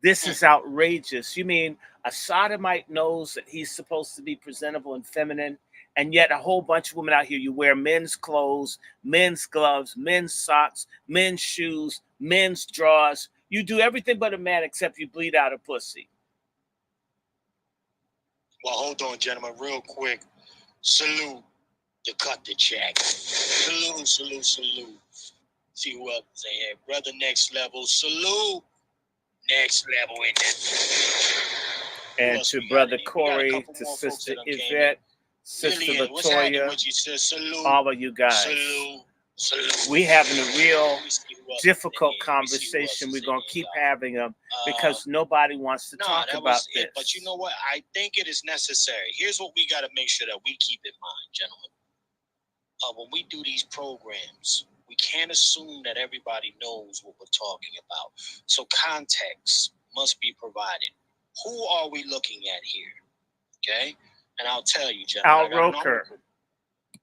This is outrageous. You mean a sodomite knows that he's supposed to be presentable and feminine, and yet a whole bunch of women out here, you wear men's clothes, men's gloves, men's socks, men's shoes, men's drawers. You do everything but a man except you bleed out a pussy. Well, hold on, gentlemen, real quick. Salute to cut the check. Salute, salute, salute. See who else is here. Brother Next Level. Salute. Next Level in this. And to Brother Corey, to Sister Yvette, Sister Latoya, all of you guys. Salute. Salute. We having a real difficult conversation. We're going to keep having them because nobody wants to talk about this. But you know what? I think it is necessary. Here's what we got to make sure that we keep in mind, gentlemen. When we do these programs, we can't assume that everybody knows what we're talking about. So context must be provided. Who are we looking at here? Okay? And I'll tell you, gentlemen. Al Roker.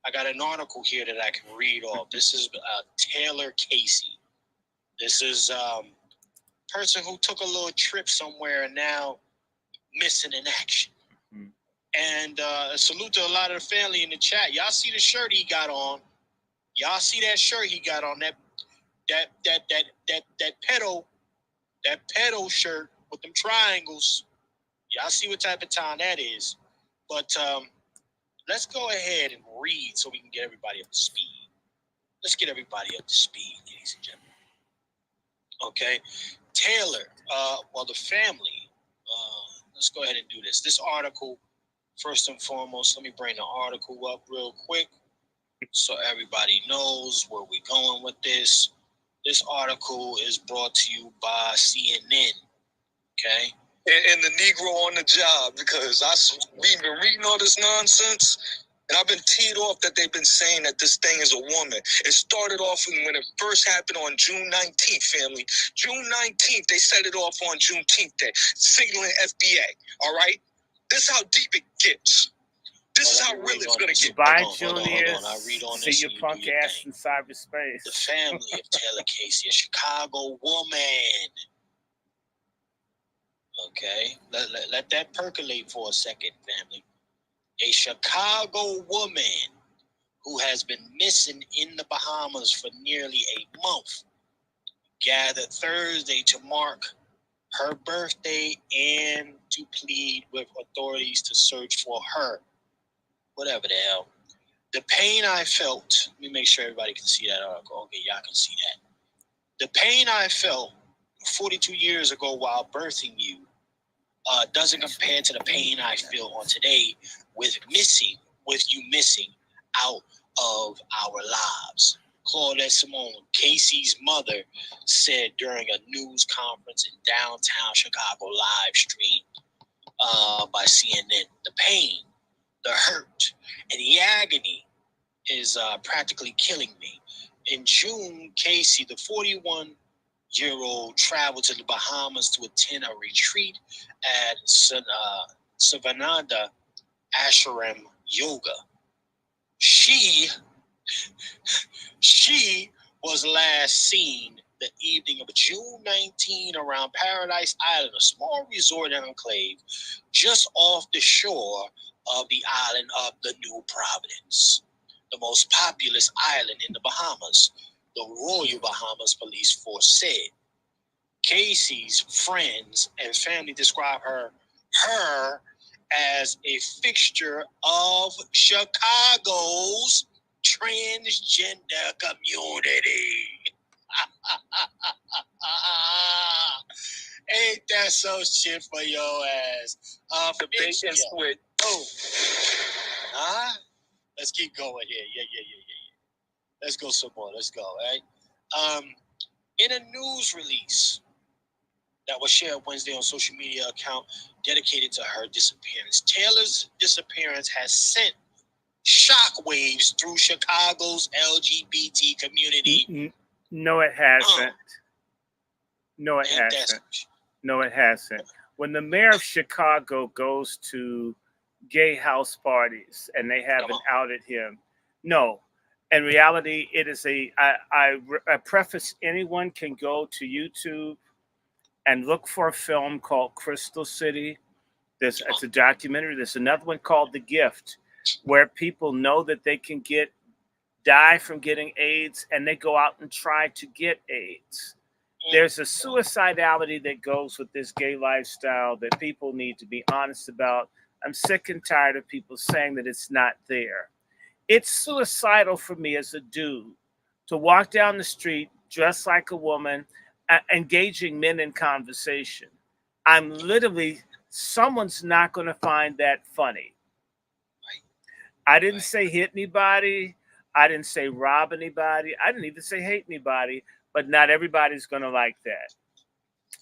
I got an article here that I can read off. This is Taylor Casey. This is a person who took a little trip somewhere and now missing in action. Mm-hmm. And salute to a lot of the family in the chat. Y'all see the shirt he got on? Y'all see that shirt he got on? That pedo shirt with them triangles. Y'all see what type of time that is? But let's go ahead and read so we can get everybody up to speed. Let's get everybody up to speed, ladies and gentlemen. Okay. Taylor, the family, let's go ahead and do this. This article, first and foremost, let me bring the article up real quick so everybody knows where we're going with this. This article is brought to you by CNN. Okay. And the Negro on the job, because we've been reading all this nonsense, and I've been teed off that they've been saying that this thing is a woman. It started off when it first happened on June 19th, family. June 19th, they set it off on Juneteenth Day, signaling FBA, all right? This is how deep it gets. This is how real it's going to get. Bye, Juniors. See your punk ass in cyberspace. The family of Taylor Casey, a Chicago woman. Okay, let that percolate for a second, family. A Chicago woman who has been missing in the Bahamas for nearly a month gathered Thursday to mark her birthday and to plead with authorities to search for her. Whatever the hell. The pain I felt, let me make sure everybody can see that article. Okay, y'all can see that. The pain I felt 42 years ago while birthing you doesn't compare to the pain I feel on today with you missing out of our lives. Claudette Simone, Casey's mother, said during a news conference in downtown Chicago live stream by CNN. The pain, the hurt, and the agony is practically killing me. In June, Casey, the 41-year-old, traveled to the Bahamas to attend a retreat at Savananda Ashram Yoga. She was last seen the evening of June 19 around Paradise Island, a small resort enclave just off the shore of the island of the New Providence, the most populous island in the Bahamas. the Royal Bahamas Police Force said. Casey's friends and family describe her as a fixture of Chicago's transgender community. Ain't that some shit for your ass? The bait and switch. Oh. Huh? Let's keep going here. Yeah. Let's go some more. Let's go, right? In a news release that was shared Wednesday on social media account dedicated to her disappearance, Taylor's disappearance has sent shockwaves through Chicago's LGBT community. No, it hasn't. No, it Ain't that hasn't. some shit? No, it hasn't. When the mayor of Chicago goes to gay house parties and they haven't outed him, no. In reality, it is I preface anyone can go to YouTube and look for a film called Crystal City. It's a documentary. There's another one called The Gift, where people know that they can die from getting AIDS and they go out and try to get AIDS. There's a suicidality that goes with this gay lifestyle that people need to be honest about. I'm sick and tired of people saying that it's not there. It's suicidal for me as a dude to walk down the street dressed like a woman, engaging men in conversation. I'm literally, someone's not going to find that funny. I didn't say hit anybody. I didn't say rob anybody. I didn't even say hate anybody, but not everybody's going to like that.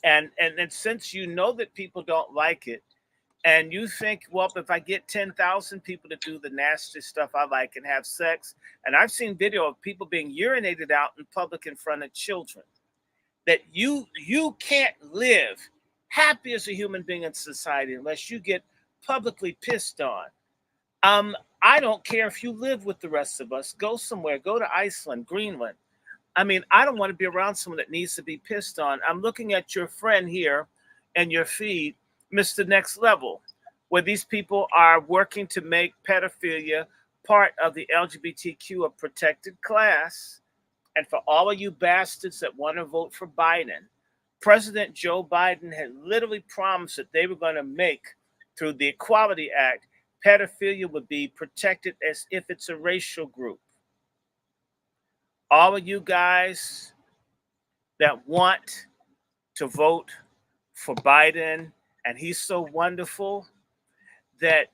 And since you know that people don't like it, and you think, well, if I get 10,000 people to do the nasty stuff I like and have sex, and I've seen video of people being urinated out in public in front of children, that you can't live happy as a human being in society unless you get publicly pissed on. I don't care if you live with the rest of us. Go somewhere. Go to Iceland, Greenland. I mean, I don't want to be around someone that needs to be pissed on. I'm looking at your friend here and your feed, Mr. Next Level, where these people are working to make pedophilia part of the LGBTQ a protected class. And for all of you bastards that want to vote for Biden, President Joe Biden had literally promised that they were going to make, through the Equality Act, pedophilia would be protected as if it's a racial group. All of you guys that want to vote for Biden, and he's so wonderful, that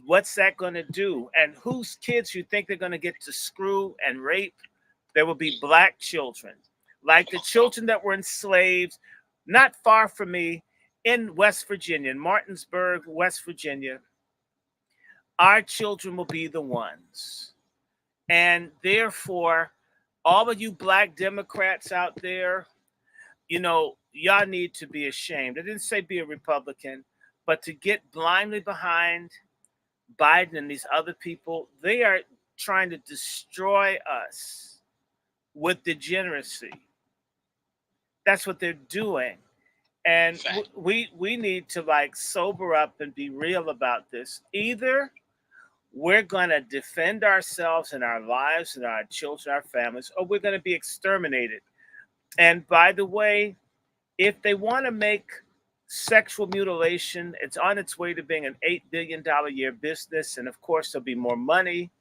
what's that going to do? And whose kids you think they're going to get to screw and rape? There will be black children, like the children that were enslaved not far from me in West Virginia, in Martinsburg, West Virginia. Our children will be the ones. And therefore, all of you black Democrats out there, y'all need to be ashamed. I didn't say be a Republican, but to get blindly behind Biden and these other people, they are trying to destroy us with degeneracy. That's what they're doing. And we need to sober up and be real about this. Either we're going to defend ourselves and our lives and our children, our families, or we're going to be exterminated. And by the way, if they want to make sexual mutilation, it's on its way to being an $8 billion a year business. And of course, there'll be more money.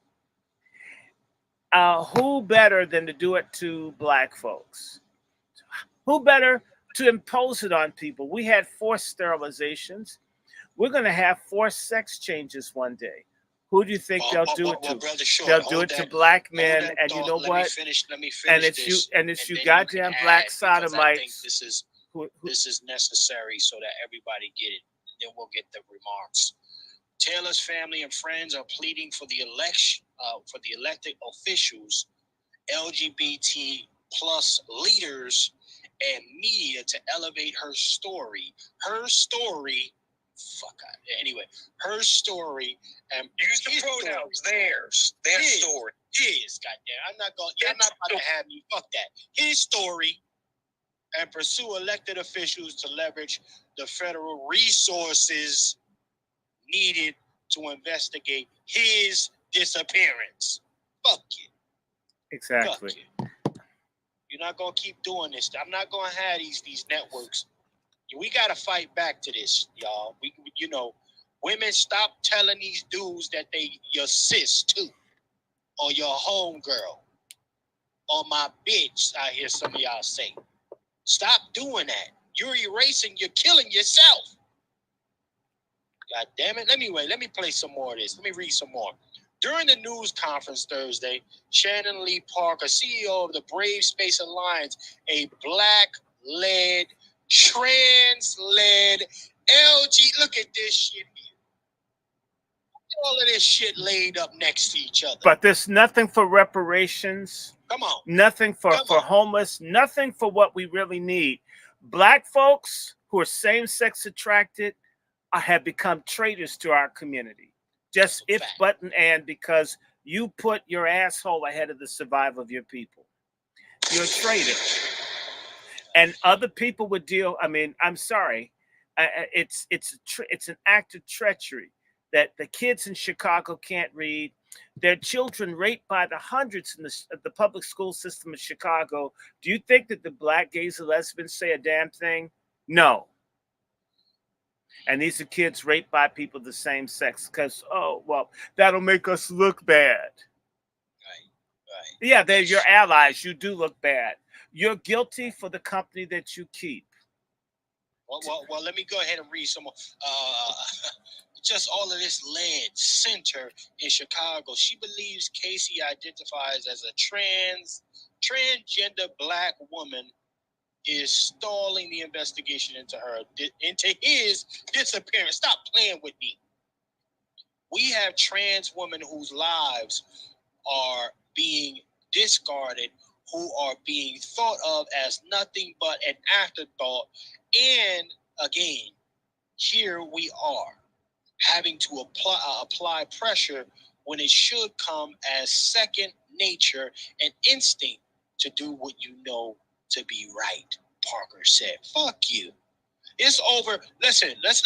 Who better than to do it to black folks? Who better to impose it on people? We had forced sterilizations. We're going to have forced sex changes one day. Who do you think they'll do it to? Brother Short, they'll do it to black men, and you know what? Let me finish and it's this, you, and it's you goddamn black sodomites. I think this is necessary so that everybody get it. Then we'll get the remarks. Taylor's family and friends are pleading for the elected officials, LGBT plus leaders, and media to elevate her story. Her story. Anyway, her story and use the pronouns. Theirs. Their story. His. Goddamn. I'm not going to have you. Fuck that. His story, and pursue elected officials to leverage the federal resources needed to investigate his disappearance. Fuck it. Exactly. Fuck it. You're not gonna keep doing this. I'm not gonna have these networks. We gotta fight back to this, y'all. We women, stop telling these dudes that they your sis too, or your homegirl, or my bitch. I hear some of y'all say. Stop doing that. You're erasing. You're killing yourself. God damn it. Let me play some more of this. Let me read some more. During the news conference Thursday, Shannon Lee Parker, CEO of the Brave Space Alliance, a black-led, trans-led LG. Look at this shit here. All of this shit laid up next to each other. But there's nothing for reparations. Come on. Nothing for homeless. Nothing for what we really need. Black folks who are same-sex attracted have become traitors to our community. Just if, but, and because you put your asshole ahead of the survival of your people. You're a traitor. And other people would deal, I mean, I'm sorry. It's an act of treachery that the kids in Chicago can't read. Their children raped by the hundreds in the public school system of Chicago. Do you think that the black gays and lesbians say a damn thing? No. And these are kids raped by people of the same sex because, oh, well, that'll make us look bad. Right. Yeah, they're your allies. You do look bad. You're guilty for the company that you keep. Well, let me go ahead and read some more. Just all of this led center in Chicago. She believes Casey identifies as a transgender black woman is stalling the investigation into his disappearance. Stop playing with me. We have trans women whose lives are being discarded, who are being thought of as nothing but an afterthought. And again, here we are having to apply pressure when it should come as second nature and instinct to do what you know to be right. Parker said, "Fuck you. It's over." Listen, let's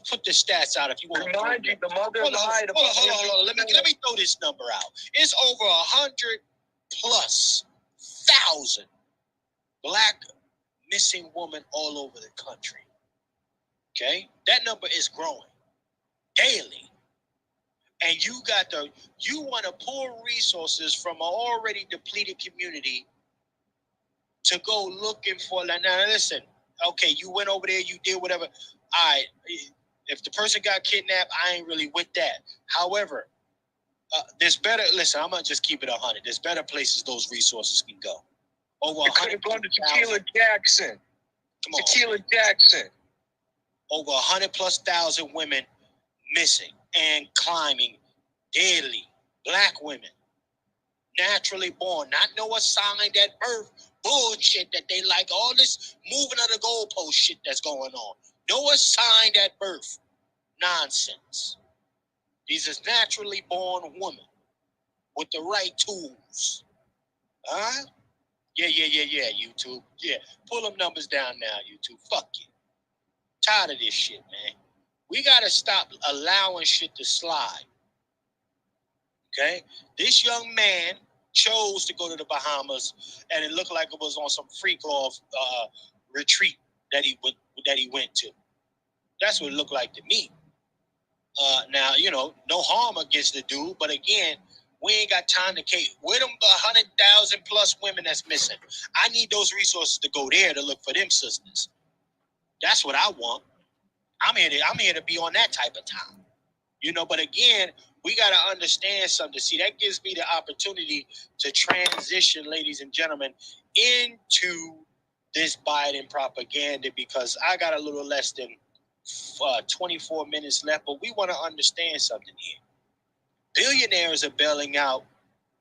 put the stats out if you want to. Remind you, the mother lied. Hold on. Let me throw this number out. It's over 100,000+ black missing women all over the country. Okay, that number is growing daily, and you want to pull resources from an already depleted community to go looking for. Now listen, okay, you went over there, you did whatever. All right, if the person got kidnapped, I ain't really with that. However, there's better. Listen, I'm gonna just keep it 100. There's better places those resources can go. Over 100. Gone to Tequila Jackson. Come on, Tequila Jackson. Over 100,000+ women missing and climbing daily. Black women, naturally born, not no assigned at birth bullshit that they like. All this moving of the goalpost shit that's going on. No assigned at birth nonsense. These is naturally born women with the right tools. Huh? Yeah, YouTube. Yeah, pull them numbers down now, YouTube. Fuck you. Tired of this shit, man. We gotta stop allowing shit to slide. Okay? This young man chose to go to the Bahamas, and it looked like it was on some freak off retreat that he went to. That's what it looked like to me. Now, no harm against the dude, but again, we ain't got time to cater. With them 100,000+ women that's missing, I need those resources to go there to look for them sisters. That's what I want. I'm here to be on that type of time. But again, we got to understand something. See, that gives me the opportunity to transition, ladies and gentlemen, into this Biden propaganda, because I got a little less than 24 minutes left, but we want to understand something here. Billionaires are bailing out,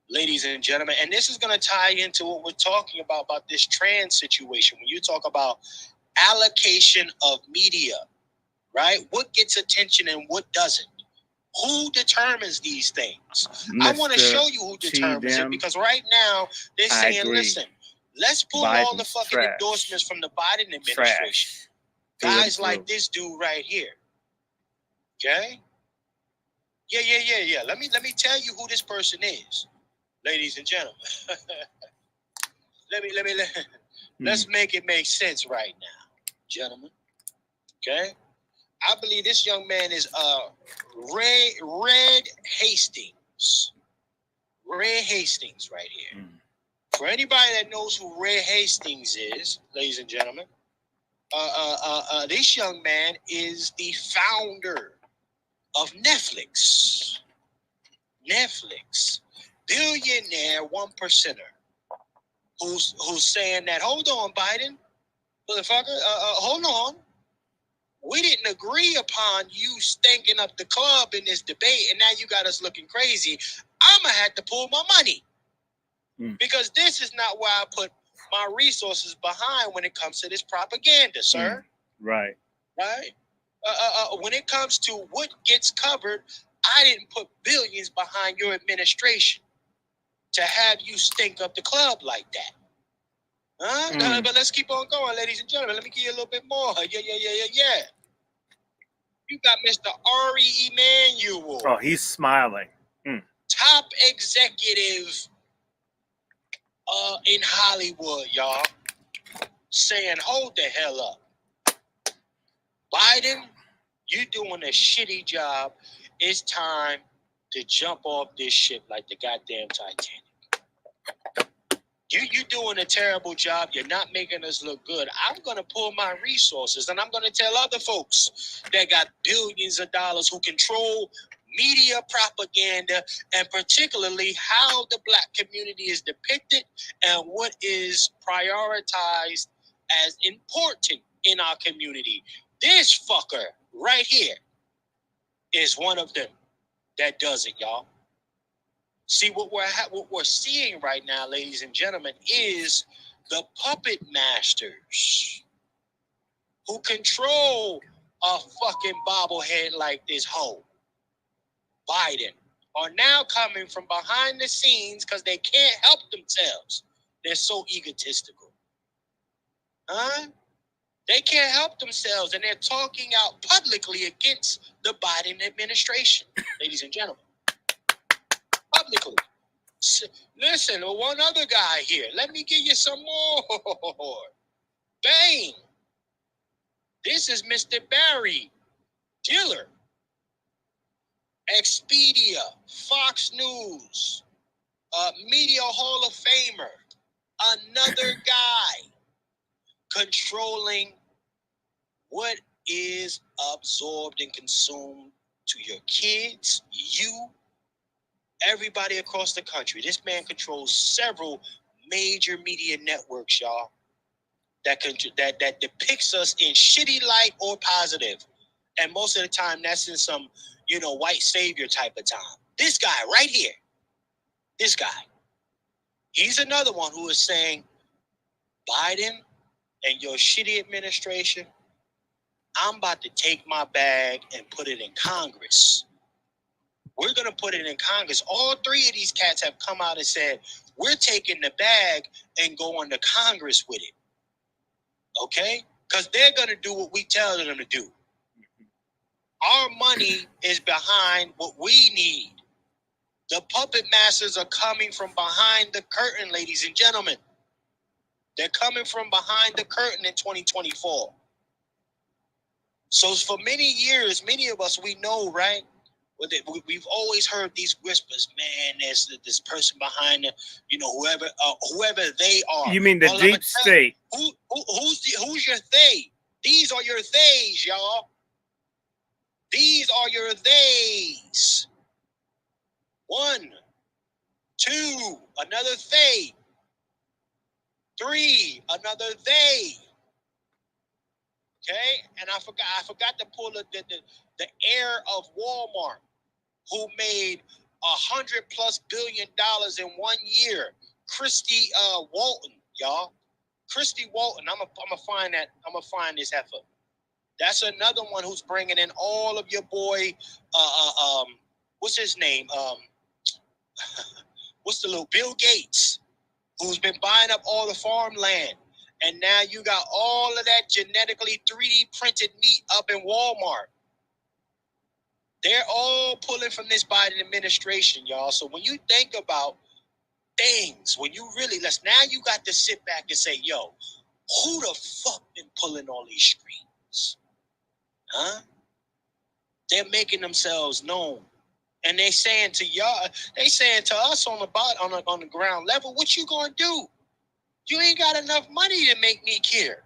ladies and gentlemen, and this is going to tie into what we're talking about this trans situation. When you talk about allocation of media, right? What gets attention and what doesn't? Who determines these things? I want to show you who determines it, because right now they're saying, listen, let's pull all the fucking endorsements from the Biden administration. Guys like this dude right here. Okay? Yeah. Let me tell you who this person is, ladies and gentlemen. let's make it make sense right now, gentlemen. Okay, I believe this young man is Red Hastings. Red Hastings, right here. For anybody that knows who Red Hastings is, ladies and gentlemen, this young man is the founder of Netflix. Netflix, billionaire, one percenter, who's saying that, hold on, Biden, motherfucker, hold on. We didn't agree upon you stinking up the club in this debate, and now you got us looking crazy. I'm gonna have to pull my money because this is not where I put my resources behind when it comes to this propaganda, sir. Right. When it comes to what gets covered, I didn't put billions behind your administration to have you stink up the club like that. But let's keep on going, ladies and gentlemen. Let me give you a little bit more. Yeah. You got Mr. Ari Emanuel. Oh, he's smiling. Top executive in Hollywood, y'all, saying, hold the hell up. Biden, you doing a shitty job. It's time to jump off this ship like the goddamn Titanic. You doing a terrible job. You're not making us look good. I'm going to pull my resources, and I'm going to tell other folks that got billions of dollars who control media propaganda, and particularly how the black community is depicted and what is prioritized as important in our community. This fucker right here is one of them that does it, y'all. See, what we're seeing right now, ladies and gentlemen, is the puppet masters who control a fucking bobblehead like this hoe, Biden, are now coming from behind the scenes because they can't help themselves. They're so egotistical. They can't help themselves, and they're talking out publicly against the Biden administration, ladies and gentlemen. Publicly. Listen, one other guy here. Let me give you some more. Bang. This is Mr. Barry Diller. Expedia, Fox News, Media Hall of Famer. Another guy controlling what is absorbed and consumed to your kids, you, everybody across the country. This man controls several major media networks, y'all, that depicts us in shitty light or positive. And most of the time, that's in some, white savior type of time. This guy right here, this guy, he's another one who is saying, Biden and your shitty administration, I'm about to take my bag and put it in Congress. We're going to put it in Congress. All three of these cats have come out and said, we're taking the bag and going to Congress with it. Okay? Because they're going to do what we tell them to do. Our money is behind what we need. The puppet masters are coming from behind the curtain, ladies and gentlemen. They're coming from behind the curtain in 2024. So for many years, many of us, we know, right? We've always heard these whispers, man, there's this person behind the, whoever they are. You mean the deep state? Who's your they? These are your theys, y'all. These are your theys. 1, 2, another they. 3, another they. Okay, and I forgot to pull the heir of Walmart, who made $100+ billion in 1 year. Christy Walton, y'all. Christy Walton. I'm gonna find that. I'm gonna find this heifer. That's another one who's bringing in all of your boy. What's his name? What's the little Bill Gates, who's been buying up all the farmland, and now you got all of that genetically 3D printed meat up in Walmart. They're all pulling from this Biden administration, y'all. So when you think about things when you really now you got to sit back and say, yo, who the fuck been pulling all these strings? Huh? They're making themselves known. And they saying to y'all, they saying to us on the bottom, on the ground level, what you gonna do? You ain't got enough money to make me care.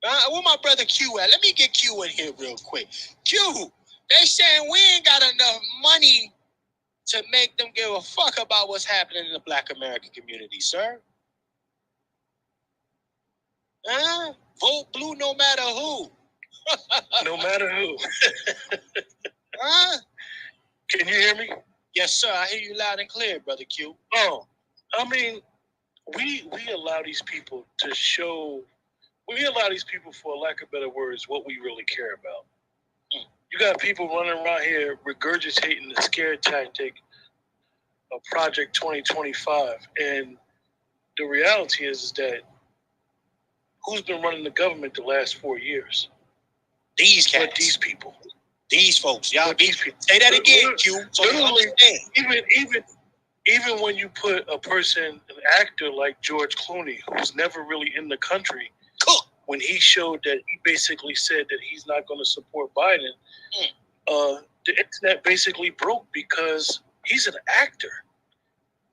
Where my brother Q at? Let me get Q in here real quick. Q, they saying we ain't got enough money to make them give a fuck about what's happening in the Black American community, sir. Vote blue no matter who. No matter who. Huh? Can you hear me? Yes, sir. I hear you loud and clear, brother Q. Oh, I mean, we allow these people to show. We allow these people, for lack of better words, what we really care about. You got people running around here regurgitating the scare tactic of Project 2025, and the reality is that who's been running the government the last 4 years? These cats. But these people. These folks. Y'all, these people. Say that again, Q. So you understand. Even when you put a person, an actor like George Clooney, who's never really in the country, when he showed that he basically said that he's not going to support Biden, the internet basically broke because he's an actor.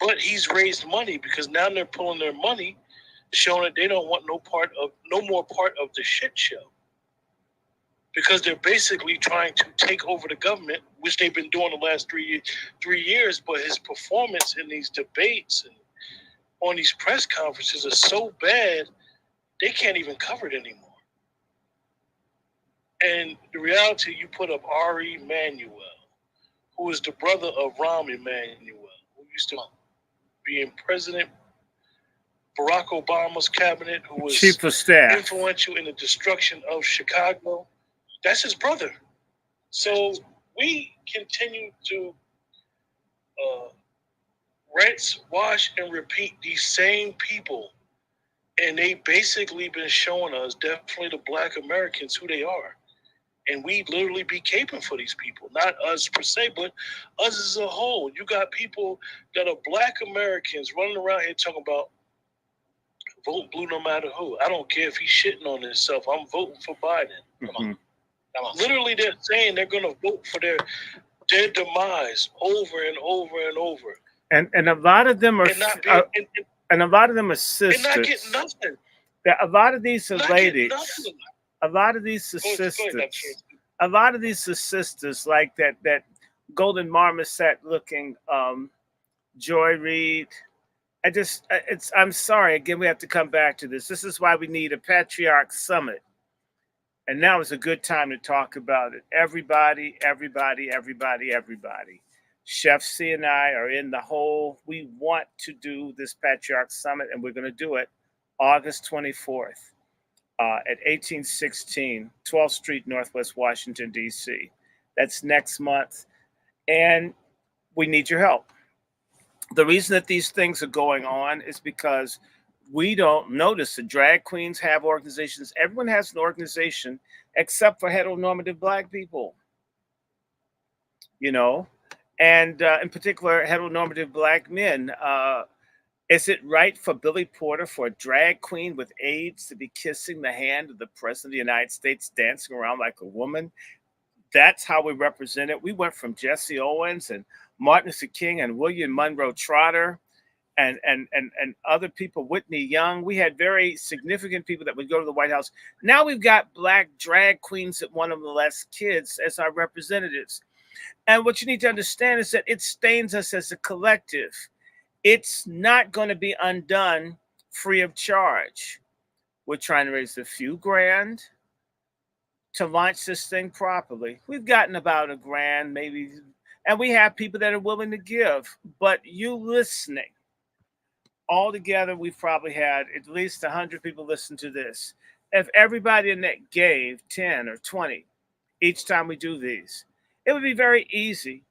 But he's raised money because now they're pulling their money, showing that they don't want no more part of the shit show. Because they're basically trying to take over the government, which they've been doing the last 3 years. But his performance in these debates and on these press conferences are so bad, they can't even cover it anymore. And the reality, you put up Ari Emanuel, who is the brother of Rahm Emanuel, who used to be in President Barack Obama's cabinet, who was chief of staff, influential in the destruction of Chicago. That's his brother. So we continue to rinse, wash, and repeat these same people. And they basically been showing us, definitely the Black Americans, who they are. And we literally be caping for these people. Not us per se, but us as a whole. You got people that are Black Americans running around here talking about vote blue no matter who. I don't care if he's shitting on himself. I'm voting for Biden. Come on. Literally, they're saying they're going to vote for their demise over and over and over. And a lot of them are and a lot of them are sisters. They're not getting nothing. A lot of these are ladies. A lot of these are sisters. A lot of these are sisters like that golden marmoset looking Joy Reid. I'm sorry. Again, we have to come back to this. This is why we need a Patriarch Summit. And now is a good time to talk about it. Everybody. Chef C and I are in the hole. We want to do this Patriarch Summit, and we're going to do it August 24th at 1816 12th Street, Northwest Washington, D.C. That's next month. And we need your help. The reason that these things are going on is because we don't notice the drag queens have organizations. Everyone has an organization except for heteronormative Black people, and in particular, heteronormative Black men. Is it right for Billy Porter, for a drag queen with AIDS, to be kissing the hand of the President of the United States, dancing around like a woman? That's how we represent it. We went from Jesse Owens and Martin Luther King and William Monroe Trotter and other people, Whitney Young. We had very significant people that would go to the White House. Now we've got Black drag queens that want to molest kids as our representatives. And what you need to understand is that it stains us as a collective. It's not going to be undone free of charge. We're trying to raise a few grand to launch this thing properly. We've gotten about $1,000 maybe, and we have people that are willing to give. But you listening, altogether, we've probably had at least 100 people listen to this. If everybody in that gave 10 or 20 each time we do these, it would be very easy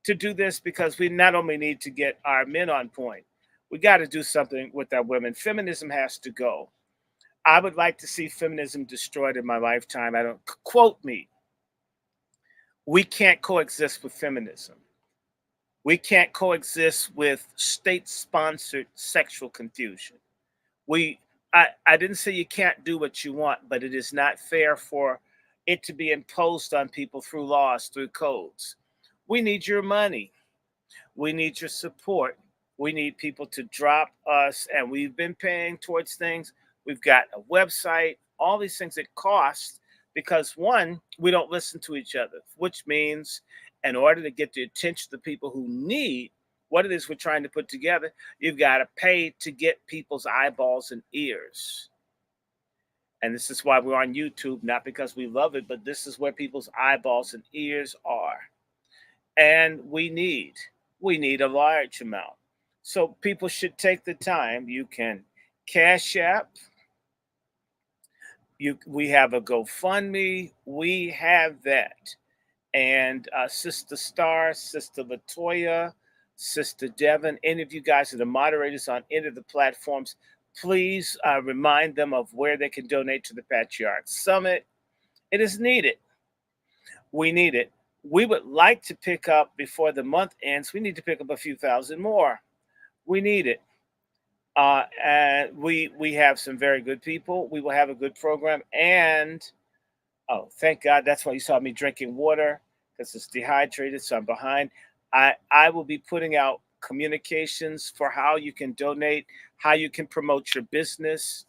to do this, because we not only need to get our men on point, we got to do something with our women. Feminism has to go. I would like to see feminism destroyed in my lifetime. I don't quote me. We can't coexist with feminism. We can't coexist with state-sponsored sexual confusion. We I didn't say you can't do what you want, but it is not fair for it to be imposed on people through laws, through codes. We need your money. We need your support. We need people to drop us, and we've been paying towards things. We've got a website, all these things that cost because one, we don't listen to each other, which means in order to get the attention of the people who need what it is we're trying to put together, you've got to pay to get people's eyeballs and ears. And this is why we're on YouTube, not because we love it, but this is where people's eyeballs and ears are. And we need a large amount. So people should take the time. You can Cash App. We have a GoFundMe. We have that. And Sister Star, Sister Latoya, Sister Devon, any of you guys are the moderators on any of the platforms, please remind them of where they can donate to the Patriarch Summit. It is needed. We need it. We would like to pick up before the month ends. We need to pick up a few thousand more. We need it. And we have some very good people. We will have a good program. And oh, thank God. That's why you saw me drinking water because it's dehydrated. So I'm behind. I will be putting out communications for how you can donate, how you can promote your business,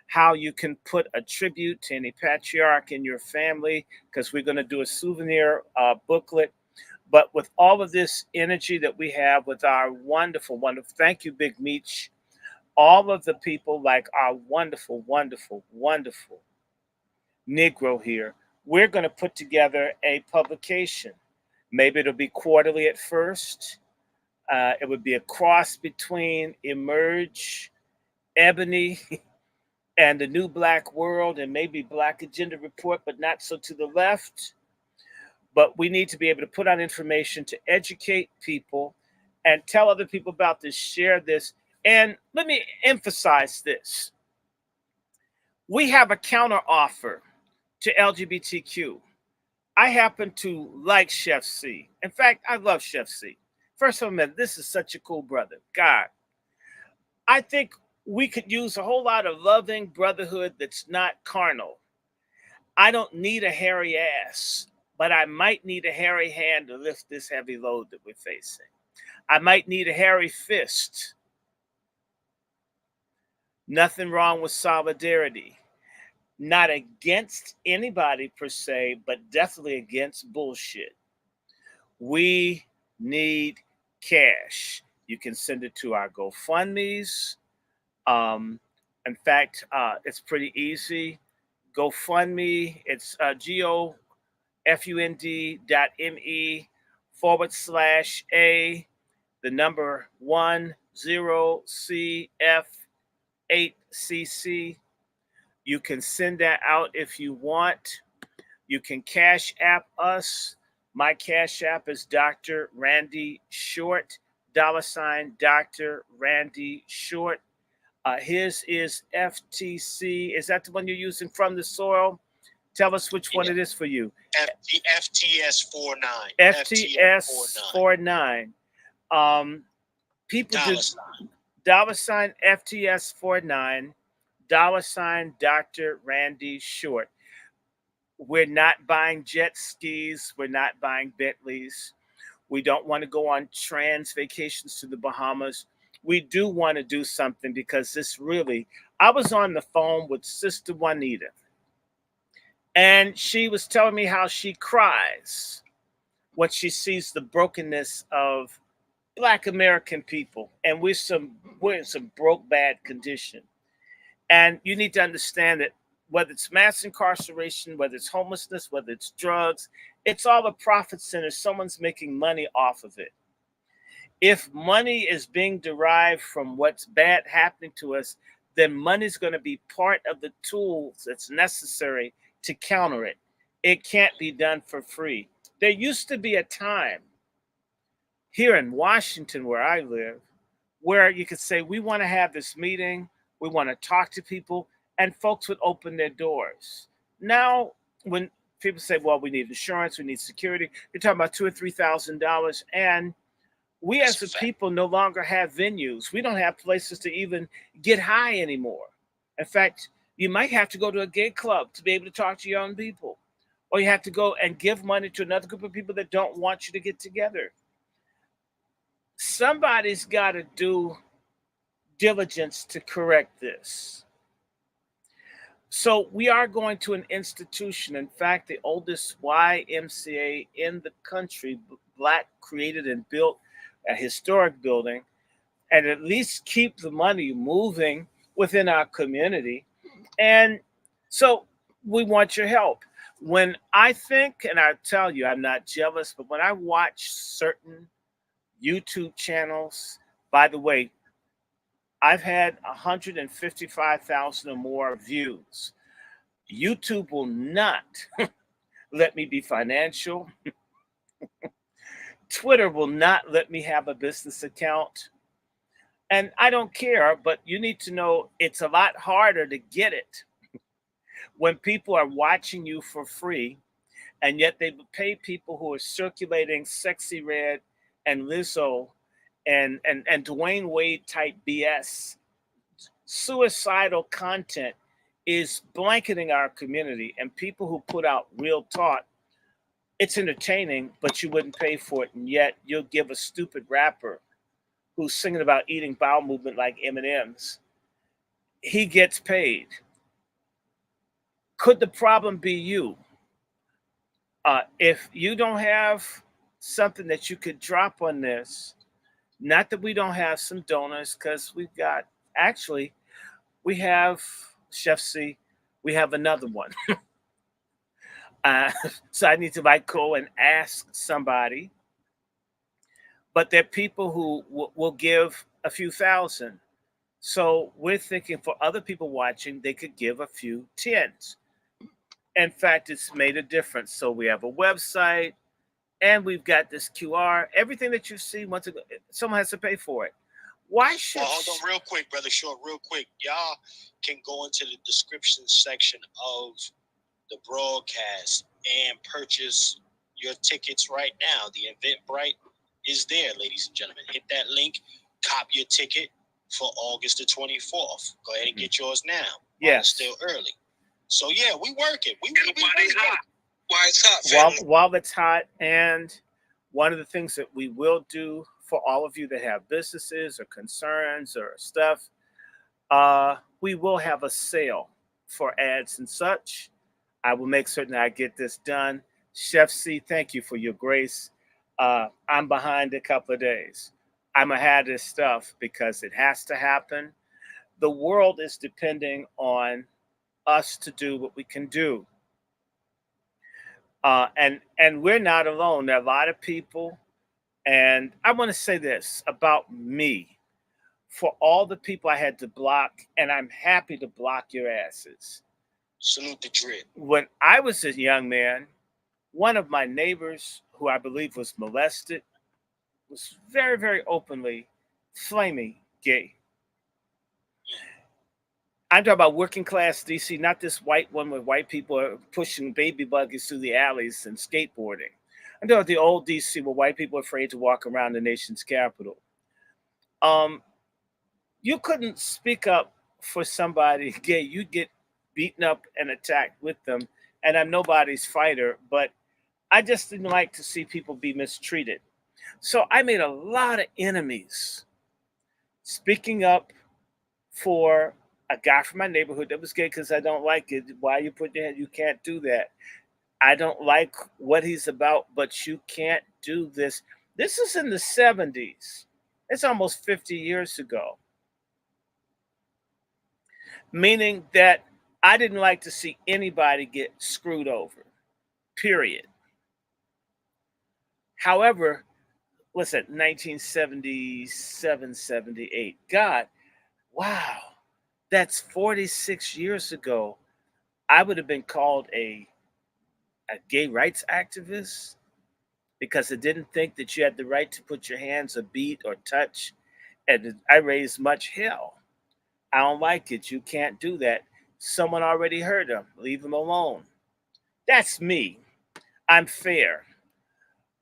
how you can put a tribute to any patriarch in your family, because we're going to do a souvenir booklet. But with all of this energy that we have with our wonderful, wonderful, thank you, Big Meech, all of the people like our wonderful, wonderful, wonderful Negro here, we're going to put together a publication. Maybe it'll be quarterly at first. It would be a cross between Emerge, Ebony, and the New Black World, and maybe Black Agenda Report, but not so to the left. But we need to be able to put out information to educate people and tell other people about this, share this. And let me emphasize this. We have a counter offer to LGBTQ. I happen to like Chef C. In fact, I love Chef C. First of all, this is such a cool brother. God, I think we could use a whole lot of loving brotherhood that's not carnal. I don't need a hairy ass, but I might need a hairy hand to lift this heavy load that we're facing. I might need a hairy fist. Nothing wrong with solidarity. Not against anybody per se, but definitely against bullshit. We need cash. You can send it to our GoFundMe's. In fact, it's pretty easy. GoFundMe, it's GoFund.me/A, the number 10CF8CC. You can send that out if you want. You can Cash App us. My Cash App is Dr. Randy Short, $ Dr. Randy Short. His is FTC. Is that the one you're using, From the Soil? Tell us which one it is for you. FTS49. FTS49. People do $ FTS49, $ Dr. Randy Short. We're not buying jet skis. We're not buying Bentleys. We don't want to go on trans vacations to the Bahamas. We do want to do something because this really, I was on the phone with Sister Juanita, and she was telling me how she cries when she sees the brokenness of Black American people. And we're in some broke, bad condition. And you need to understand that whether it's mass incarceration, whether it's homelessness, whether it's drugs, it's all a profit center. Someone's making money off of it. If money is being derived from what's bad happening to us, then money's going to be part of the tools that's necessary to counter it. It can't be done for free. There used to be a time here in Washington, where I live, where you could say, we want to have this meeting, we want to talk to people, and folks would open their doors. Now, when people say, well, we need insurance, we need security, you're talking about $2,000 or $3,000, and we That's as a a fact. people no longer have venues. We don't have places to even get high anymore. In fact, you might have to go to a gay club to be able to talk to your own people. Or you have to go and give money to another group of people that don't want you to get together. Somebody's got to do diligence to correct this. So we are going to an institution. In fact, the oldest YMCA in the country, black created and built a historic building, and at least keep the money moving within our community. And so we want your help. When I think, and I tell you, I'm not jealous, but when I watch certain YouTube channels, by the way, I've had 155,000 or more views. YouTube will not let me be financial. Twitter will not let me have a business account. And I don't care, but you need to know it's a lot harder to get it when people are watching you for free, and yet they pay people who are circulating Sexy Red and Lizzo and Dwayne Wade type BS. Suicidal content is blanketing our community, and people who put out real talk, it's entertaining, but you wouldn't pay for it, and yet you'll give a stupid rapper who's singing about eating bowel movement like M&Ms. He gets paid. Could the problem be you? If you don't have something that you could drop on this, not that we don't have some donors, because we've got, actually, we have Chef C, we have another one. uh, so I need to like go and ask somebody, but there are people who will give a few thousand. So we're thinking for other people watching, they could give a few tens. In fact, it's made a difference. So we have a website, and we've got this QR. Everything that you see, once ago, someone has to pay for it. Why should? Well, hold on, real quick, brother Short, real quick. Y'all can go into the description section of the broadcast and purchase your tickets right now. The Eventbrite is there, ladies and gentlemen. Hit that link, cop your ticket for August the 24th. Go ahead and get yours now. Yes. It's still early. So yeah, we working. We hot. Why it's hot, while it's hot. And one of the things that we will do for all of you that have businesses or concerns or stuff, we will have a sale for ads and such. I will make certain I get this done. Chef C, thank you for your grace. I'm behind a couple of days. I'm gonna have this stuff because it has to happen. The world is depending on us to do what we can do. And we're not alone. There are a lot of people, and I want to say this about me. For all the people I had to block, and I'm happy to block your asses. Salute the drip. When I was a young man, one of my neighbors, who I believe was molested, was very, very openly flaming gay. I'm talking about working class DC, not this white one where white people are pushing baby buggies through the alleys and skateboarding. I'm talking about the old DC where white people are afraid to walk around the nation's capital. Um, you couldn't speak up for somebody gay. You'd get beaten up and attacked with them. And I'm nobody's fighter, but I just didn't like to see people be mistreated. So I made a lot of enemies speaking up for a guy from my neighborhood that was gay because I don't like it. Why you put your hand? You can't do that. I don't like what he's about, but you can't do this. This is in the 70s. It's almost 50 years ago. Meaning that I didn't like to see anybody get screwed over, period. However, what's that, 1977, 78? God, wow, that's 46 years ago. I would have been called a gay rights activist because I didn't think that you had the right to put your hands or beat or touch. And I raised much hell. I don't like it. You can't do that. Someone already hurt him. Leave him alone. That's me. I'm fair.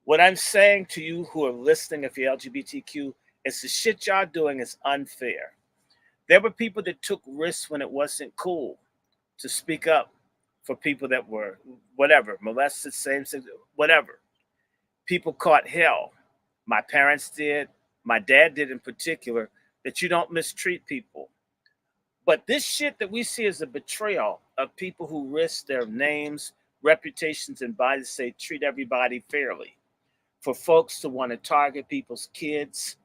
What I'm saying to you who are listening, if you're LGBTQ, is the shit y'all doing is unfair. There were people that took risks when it wasn't cool to speak up for people that were whatever, molested, same sex, whatever. People caught hell. My parents did, my dad did in particular, that you don't mistreat people. But this shit that we see as a betrayal of people who risk their names, reputations, and bodies, say treat everybody fairly. For folks to want to target people's kids,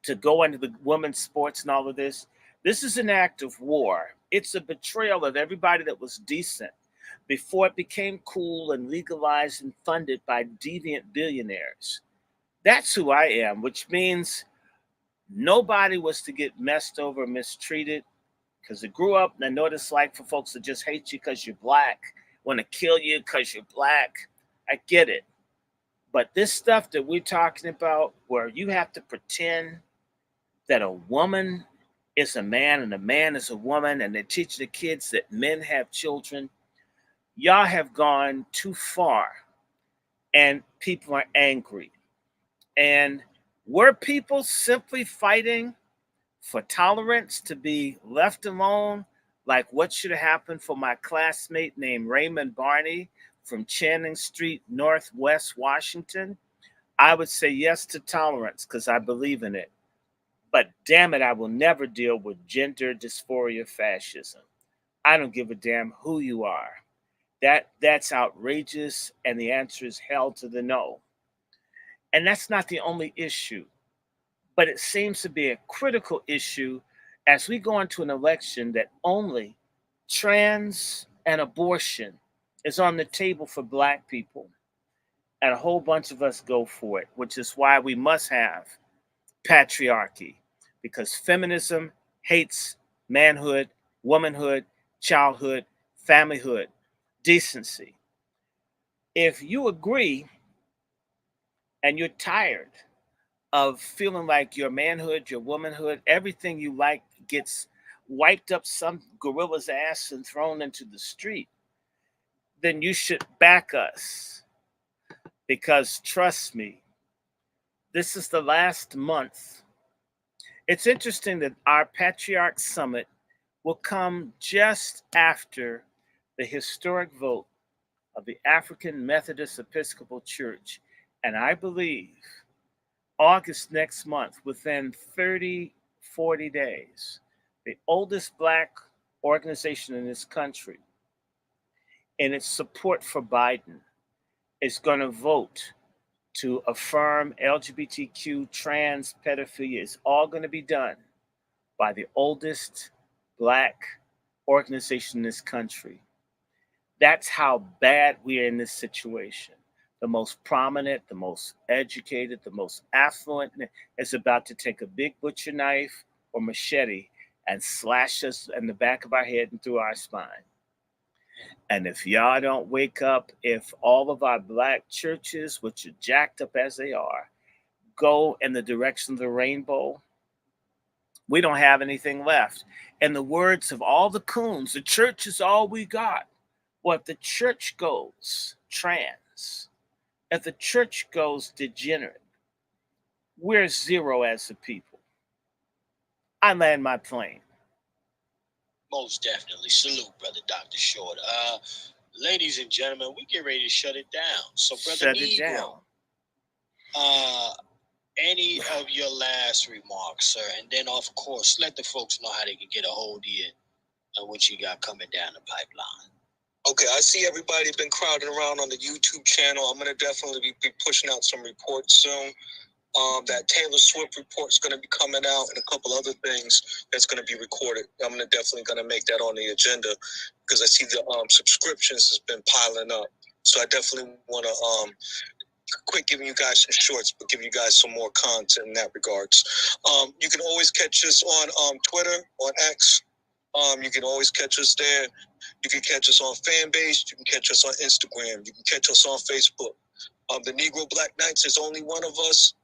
to go into the women's sports and all of this, this is an act of war. It's a betrayal of everybody that was decent before it became cool and legalized and funded by deviant billionaires. That's who I am, which means nobody was to get messed over, mistreated, because I grew up and I know what it's like for folks to just hate you because you're black, want to kill you because you're black. I get it. But this stuff that we're talking about, where you have to pretend that a woman is a man and a man is a woman, and they teach the kids that men have children, y'all have gone too far, and people are angry. And were people simply fighting for tolerance to be left alone, like what should have happened for my classmate named Raymond Barney from Channing Street, Northwest Washington? I would say yes to tolerance because I believe in it. But damn it, I will never deal with gender dysphoria fascism. I don't give a damn who you are. That's outrageous, and the answer is hell to the no. And that's not the only issue, but it seems to be a critical issue as we go into an election that only trans and abortion is on the table for black people. And a whole bunch of us go for it, which is why we must have patriarchy, because feminism hates manhood, womanhood, childhood, familyhood, decency. If you agree and you're tired of feeling like your manhood, your womanhood, everything you like gets wiped up some gorilla's ass and thrown into the street, then you should back us. Because trust me, this is the last month. It's interesting that our Patriarch Summit will come just after the historic vote of the African Methodist Episcopal Church. And I believe August next month, within 30, 40 days, the oldest black organization in this country, in its support for Biden, is going to vote to affirm LGBTQ, trans, pedophilia. It's all going to be done by the oldest black organization in this country. That's how bad we are in this situation. The most prominent, the most educated, the most affluent is about to take a big butcher knife or machete and slash us in the back of our head and through our spine. And if y'all don't wake up, if all of our black churches, which are jacked up as they are, go in the direction of the rainbow, we don't have anything left. In the words of all the coons, the church is all we got. Well, if the church goes trans, if the church goes degenerate, we're zero as a people. I land my plane. Most definitely. Salute, brother Dr. Short. Ladies and gentlemen, we get ready to shut it down. So, brother Shut it Negro, down. Any of your last remarks, sir? And then, of course, let the folks know how they can get a hold of you and what you got coming down the pipeline. Okay, I see everybody been crowding around on the YouTube channel. I'm going to definitely be pushing out some reports soon. That Taylor Swift report's going to be coming out, and a couple other things that's going to be recorded. I'm definitely going to make that on the agenda because I see the subscriptions has been piling up. So I definitely want to quit giving you guys some shorts, but give you guys some more content in that regards. You can always catch us on Twitter, on X. You can always catch us there. You can catch us on Fanbase. You can catch us on Instagram. You can catch us on Facebook. The Negro Black Knights is only one of us.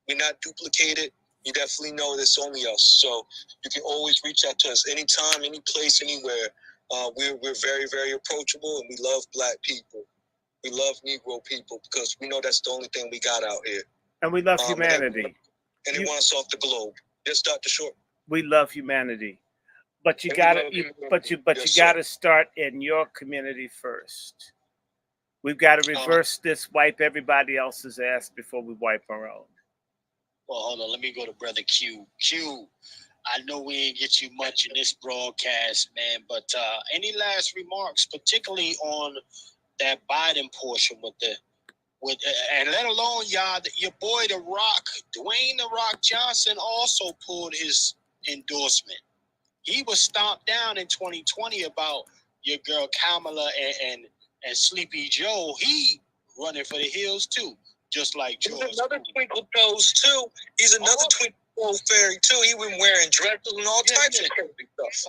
We're not duplicated. You definitely know it's only us. So you can always reach out to us anytime, any place, anywhere. We're very, very approachable, and we love black people. We love Negro people because we know that's the only thing we got out here. And we love humanity. And they want us off the globe. Yes, Dr. Short. We love humanity. But you gotta start in your community first. We've got to reverse this, wipe everybody else's ass before we wipe our own. Well, hold on. Let me go to Brother Q. Q, I know we ain't get you much in this broadcast, man, but any last remarks, particularly on that Biden portion and let alone y'all, your boy The Rock, Dwayne The Rock Johnson, also pulled his endorsement. He was stomped down in 2020 about your girl Kamala and Sleepy Joe. He running for the hills too, just like George. He's another twinkle toes too. He's another twinkle toe fairy too. He been wearing dresses and all types of crazy stuff.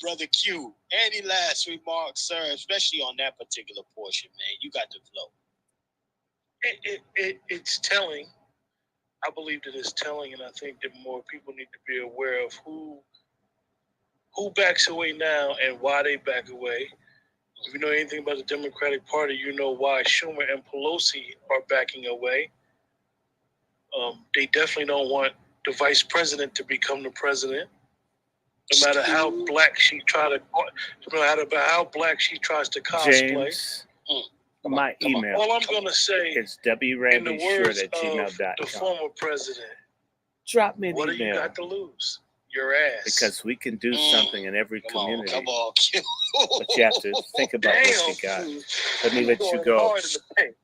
Brother Q, any last remarks, sir, especially on that particular portion, man? You got the flow. It's telling. I believe that it's telling, and I think that more people need to be aware of who backs away now and why they back away. If you know anything about the Democratic Party, you know why Schumer and Pelosi are backing away. They definitely don't want the vice president to become the president. No matter how black she tries to cosplay. James, my email. All I'm gonna say is in the words of wrandyshort@gmail.com. the former president. Drop me an what email. do you got to lose? Your ass. Because we can do something in every community. Come on. But you have to think about what you got. Let me let you go.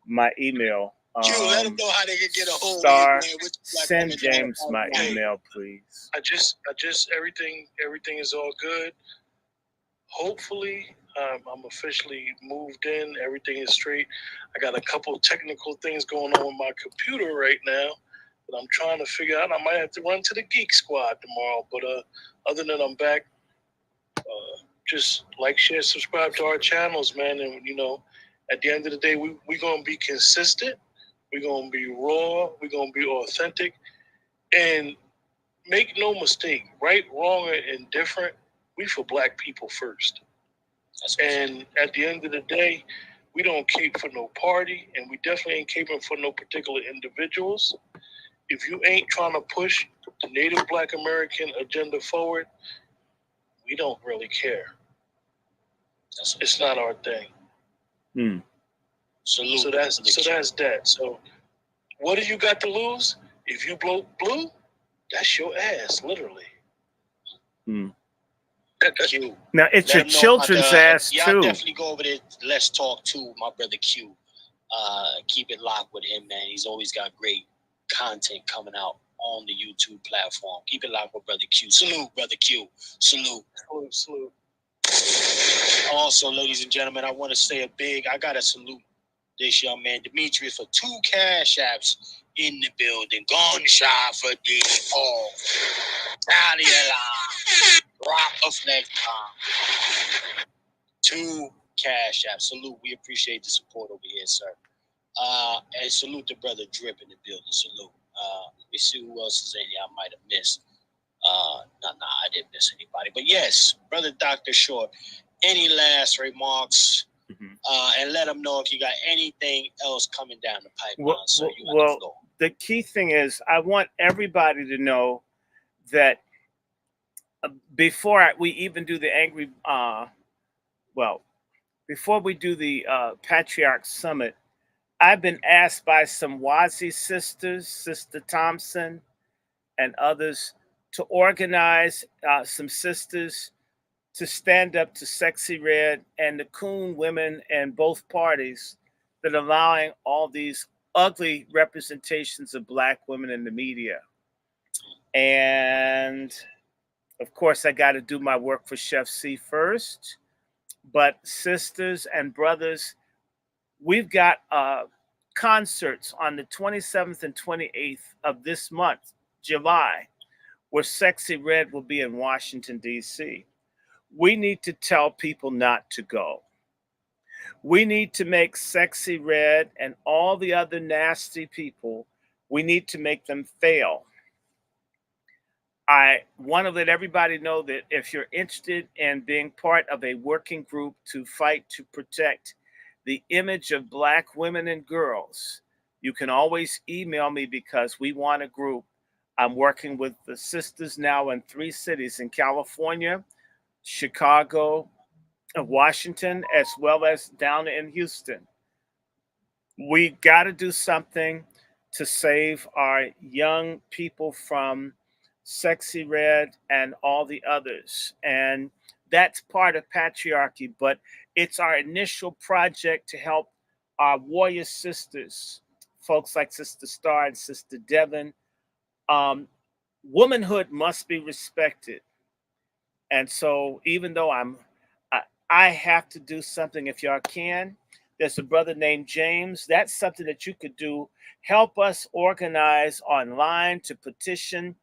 My email. Let them know how they can get a hold Star, of you, man. send James my email, please. I just everything is all good. Hopefully, I'm officially moved in. Everything is straight. I got a couple technical things going on with my computer right now that I'm trying to figure out. I might have to run to the Geek Squad tomorrow. But other than that, I'm back. Just like, share, subscribe to our channels, man. And, at the end of the day, we're going to be consistent. We're going to be raw. We're going to be authentic. And make no mistake, right, wrong, or indifferent, we for black people first. And at the end of the day, we don't cape for no party, and we definitely ain't caping for no particular individuals. If you ain't trying to push the Native Black American agenda forward, we don't really care. It's not our thing. So that's that. So what do you got to lose? If you blow blue, that's your ass, literally. Now it's your children's ass too. Y'all definitely go over there. Let's talk to my brother Q. Keep it locked with him, man. He's always got great content coming out on the YouTube platform. Keep it locked with brother Q. Salute, brother Q. Salute. Salute. Also, ladies and gentlemen, I want to say I got to salute this young man, Demetrius, for 2 cash apps in the building. Gunshot for the all. Talia Rock of Flex. 2 cash apps. Salute. We appreciate the support over here, sir. And salute the brother Drip in the building. Salute. Let me see who else is in here I might have missed. I didn't miss anybody. But yes, brother Dr. Short, any last remarks? And let them know if you got anything else coming down the pipeline. The key thing is I want everybody to know that before we even do the before we do the Patriarch Summit, I've been asked by some Wazi sisters, Sister Thompson and others, to organize some sisters to stand up to Sexy Red and the coon women in both parties that are allowing all these ugly representations of black women in the media. And of course, I got to do my work for Chef C first. But sisters and brothers, we've got concerts on the 27th and 28th of this month, July, where Sexy Red will be in Washington, D.C. We need to tell people not to go. We need to make Sexy Red and all the other nasty people, we need to make them fail. I want to let everybody know that if you're interested in being part of a working group to fight to protect the image of Black women and girls, you can always email me because we want a group. I'm working with the sisters now in 3 cities in California, Chicago, Washington, as well as down in Houston. We got to do something to save our young people from Sexy Red and all the others. And that's part of patriarchy, but it's our initial project to help our warrior sisters, folks like Sister Star and Sister Devon. Um, Womanhood must be respected. And so, even though I, I have to do something, if y'all can, there's a brother named James. That's something that you could do. Help us organize online to petition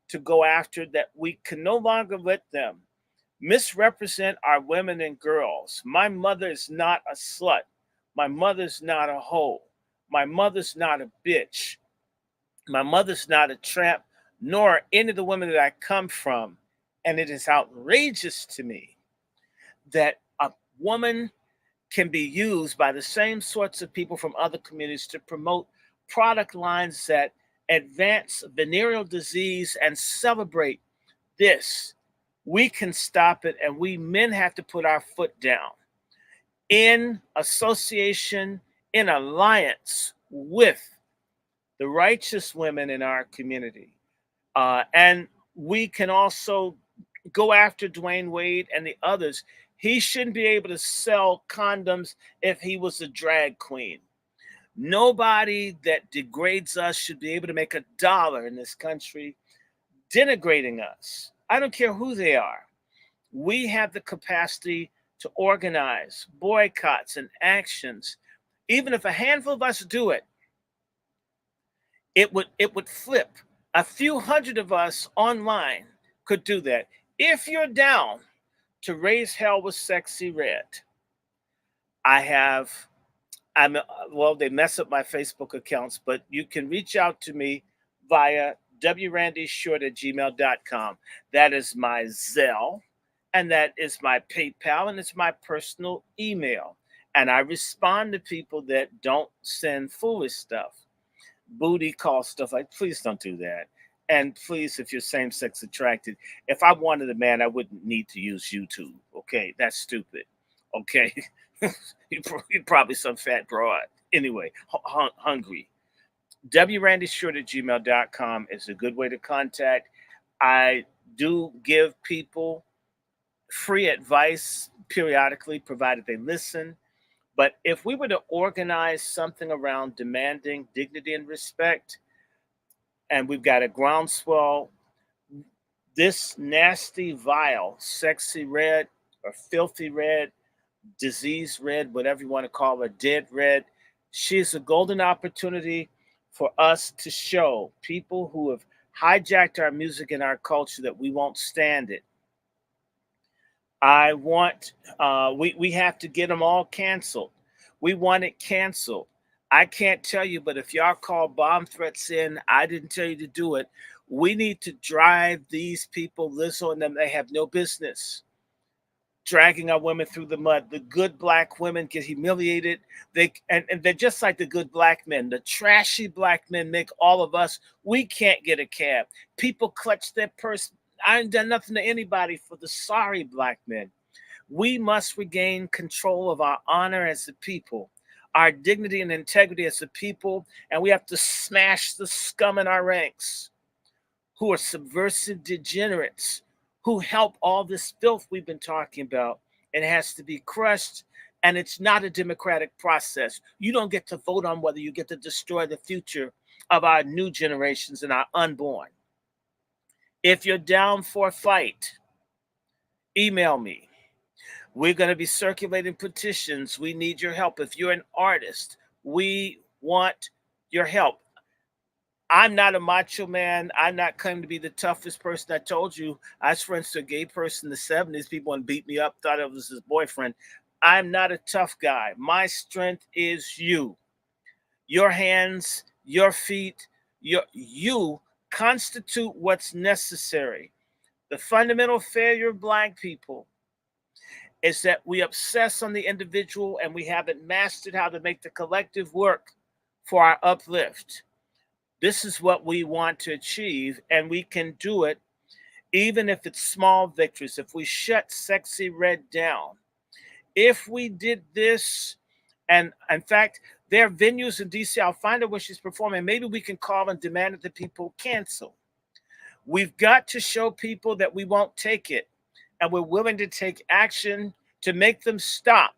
to go after that. We can no longer let them misrepresent our women and girls. My mother is not a slut. My mother's not a hoe. My mother's not a bitch. My mother's not a tramp, nor any of the women that I come from. And it is outrageous to me that a woman can be used by the same sorts of people from other communities to promote product lines that advance venereal disease and celebrate this. We can stop it, and we men have to put our foot down in association, in alliance with the righteous women in our community. And we can also go after Dwayne Wade and the others. He shouldn't be able to sell condoms if he was a drag queen. Nobody that degrades us should be able to make $1 in this country denigrating us. I don't care who they are. We have the capacity to organize boycotts and actions. Even if a handful of us do it, it would flip. A few hundred of us online could do that. If you're down to raise hell with Sexy Red, I have well, they mess up my Facebook accounts, but you can reach out to me via wrandyshort@gmail.com. That is my Zelle, and that is my PayPal, and it's my personal email. And I respond to people that don't send foolish stuff, booty call stuff. Like, please don't do that. And please, if you're same sex attracted, if I wanted a man, I wouldn't need to use YouTube. Okay, that's stupid. Okay, you're probably some fat broad. Anyway, hungry. wrandyshort@gmail.com is a good way to contact. I do give people free advice periodically, provided they listen. But if we were to organize something around demanding dignity and respect, and we've got a groundswell, this nasty, vile, Sexy Red or Filthy Red, disease red, whatever you want to call her, dead red, she's a golden opportunity for us to show people who have hijacked our music and our culture that we won't stand it. I want, we have to get them all canceled. We want it canceled. I can't tell you, but if y'all call bomb threats in, I didn't tell you to do it. We need to drive these people, Lizzo and them, they have no business dragging our women through the mud. The good Black women get humiliated. And they're just like the good Black men. The trashy Black men make all of us, we can't get a cab. People clutch their purse. I ain't done nothing to anybody for the sorry Black men. We must regain control of our honor as a people, our dignity and integrity as a people, and we have to smash the scum in our ranks who are subversive degenerates who help all this filth we've been talking about. It has to be crushed, and it's not a democratic process. You don't get to vote on whether you get to destroy the future of our new generations and our unborn. If you're down for a fight, email me. We're going to be circulating petitions. We need your help. If you're an artist, we want your help. I'm not a macho man. I'm not claiming to be the toughest person. I told you, I was friends to a gay person in the 70s. People want to beat me up, thought it was his boyfriend. I'm not a tough guy. My strength is you. Your hands, your feet, you constitute what's necessary. The fundamental failure of Black people is that we obsess on the individual and we haven't mastered how to make the collective work for our uplift. This is what we want to achieve, and we can do it even if it's small victories. If we shut Sexy Red down, if we did this, and in fact, there are venues in DC. I'll find out where she's performing. Maybe we can call and demand that the people cancel. We've got to show people that we won't take it, and we're willing to take action to make them stop.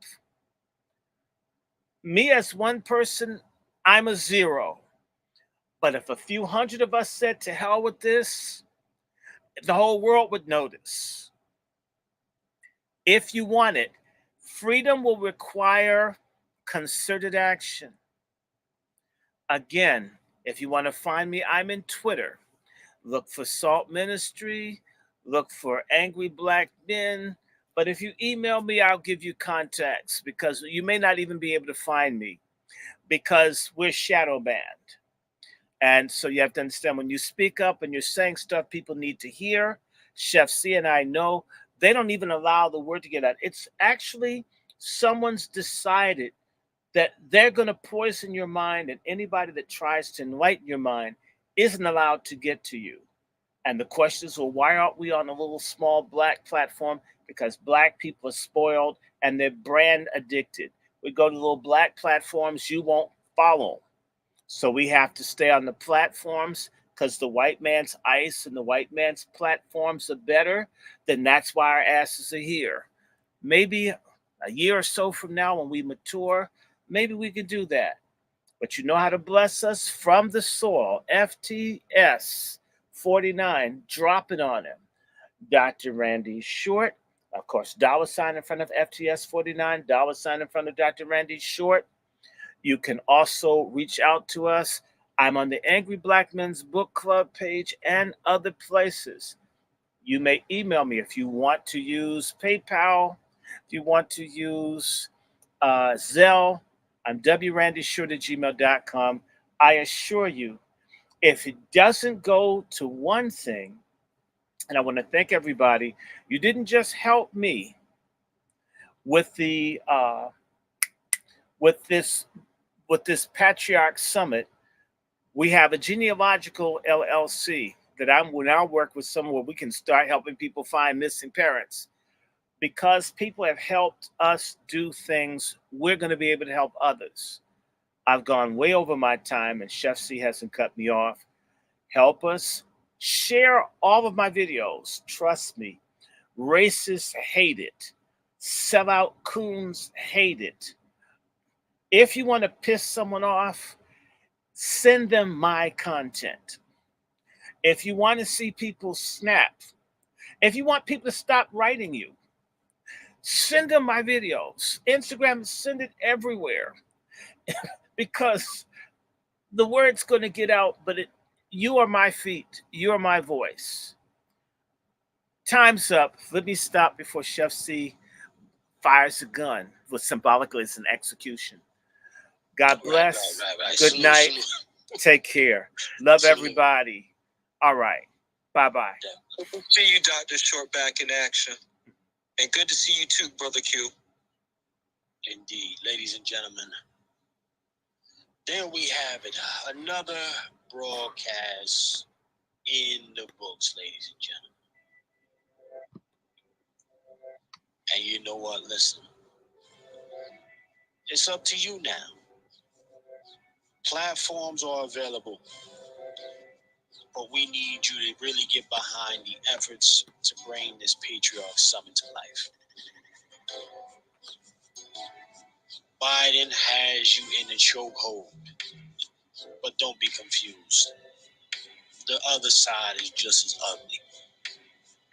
Me as one person, I'm a zero. But if a few hundred of us said to hell with this, the whole world would notice. If you want it, freedom will require concerted action. Again, if you want to find me, I'm in Twitter. Look for Salt Ministry, look for Angry Black Men. But if you email me, I'll give you contacts because you may not even be able to find me because we're shadow banned. And so you have to understand when you speak up and you're saying stuff people need to hear, Chef C and I know they don't even allow the word to get out. It's actually someone's decided that they're going to poison your mind, and anybody that tries to enlighten your mind isn't allowed to get to you. And the question is, well, why aren't we on a little small black platform? Because black people are spoiled and they're brand addicted. We go to little black platforms you won't follow. So we have to stay on the platforms because the white man's ice and the white man's platforms are better. Then that's why our asses are here. Maybe a year or so from now when we mature, maybe we can do that. But you know how to bless us from the soil. FTS 49, drop it on him. Dr. Randy Short, of course, dollar sign in front of FTS 49, dollar sign in front of Dr. Randy Short. You can also reach out to us. I'm on the Angry Black Men's Book Club page and other places. You may email me if you want to use PayPal, if you want to use Zelle. I'm wrandyshort at gmail.com. I assure you, if it doesn't go to one thing, and I want to thank everybody, you didn't just help me with the with this Patriarch Summit. We have a genealogical LLC that I will now work with someone where we can start helping people find missing parents. Because people have helped us do things, we're going to be able to help others. I've gone way over my time, and Chef C hasn't cut me off. Help us. Share all of my videos. Trust me. Racists hate it. Sellout coons hate it. If you want to piss someone off, send them my content. If you want to see people snap, if you want people to stop writing you, send them my videos. Instagram, send it everywhere because the word's going to get out, but you are my feet. You are my voice. Time's up. Let me stop before Chef C fires a gun, which symbolically is an execution. God bless. Right. Good Salute, night. salute. Take care. Love Salute. everybody. All right. Bye-bye. See you, Dr. Short, back in action. And good to see you too, Brother Q. Indeed, ladies and gentlemen, there we have it. Another broadcast in the books, ladies and gentlemen. And you know what? Listen, it's up to you now. Platforms are available, but we need you to really get behind the efforts to bring this Patriarch Summit to life. Biden has you in a chokehold, but don't be confused. The other side is just as ugly.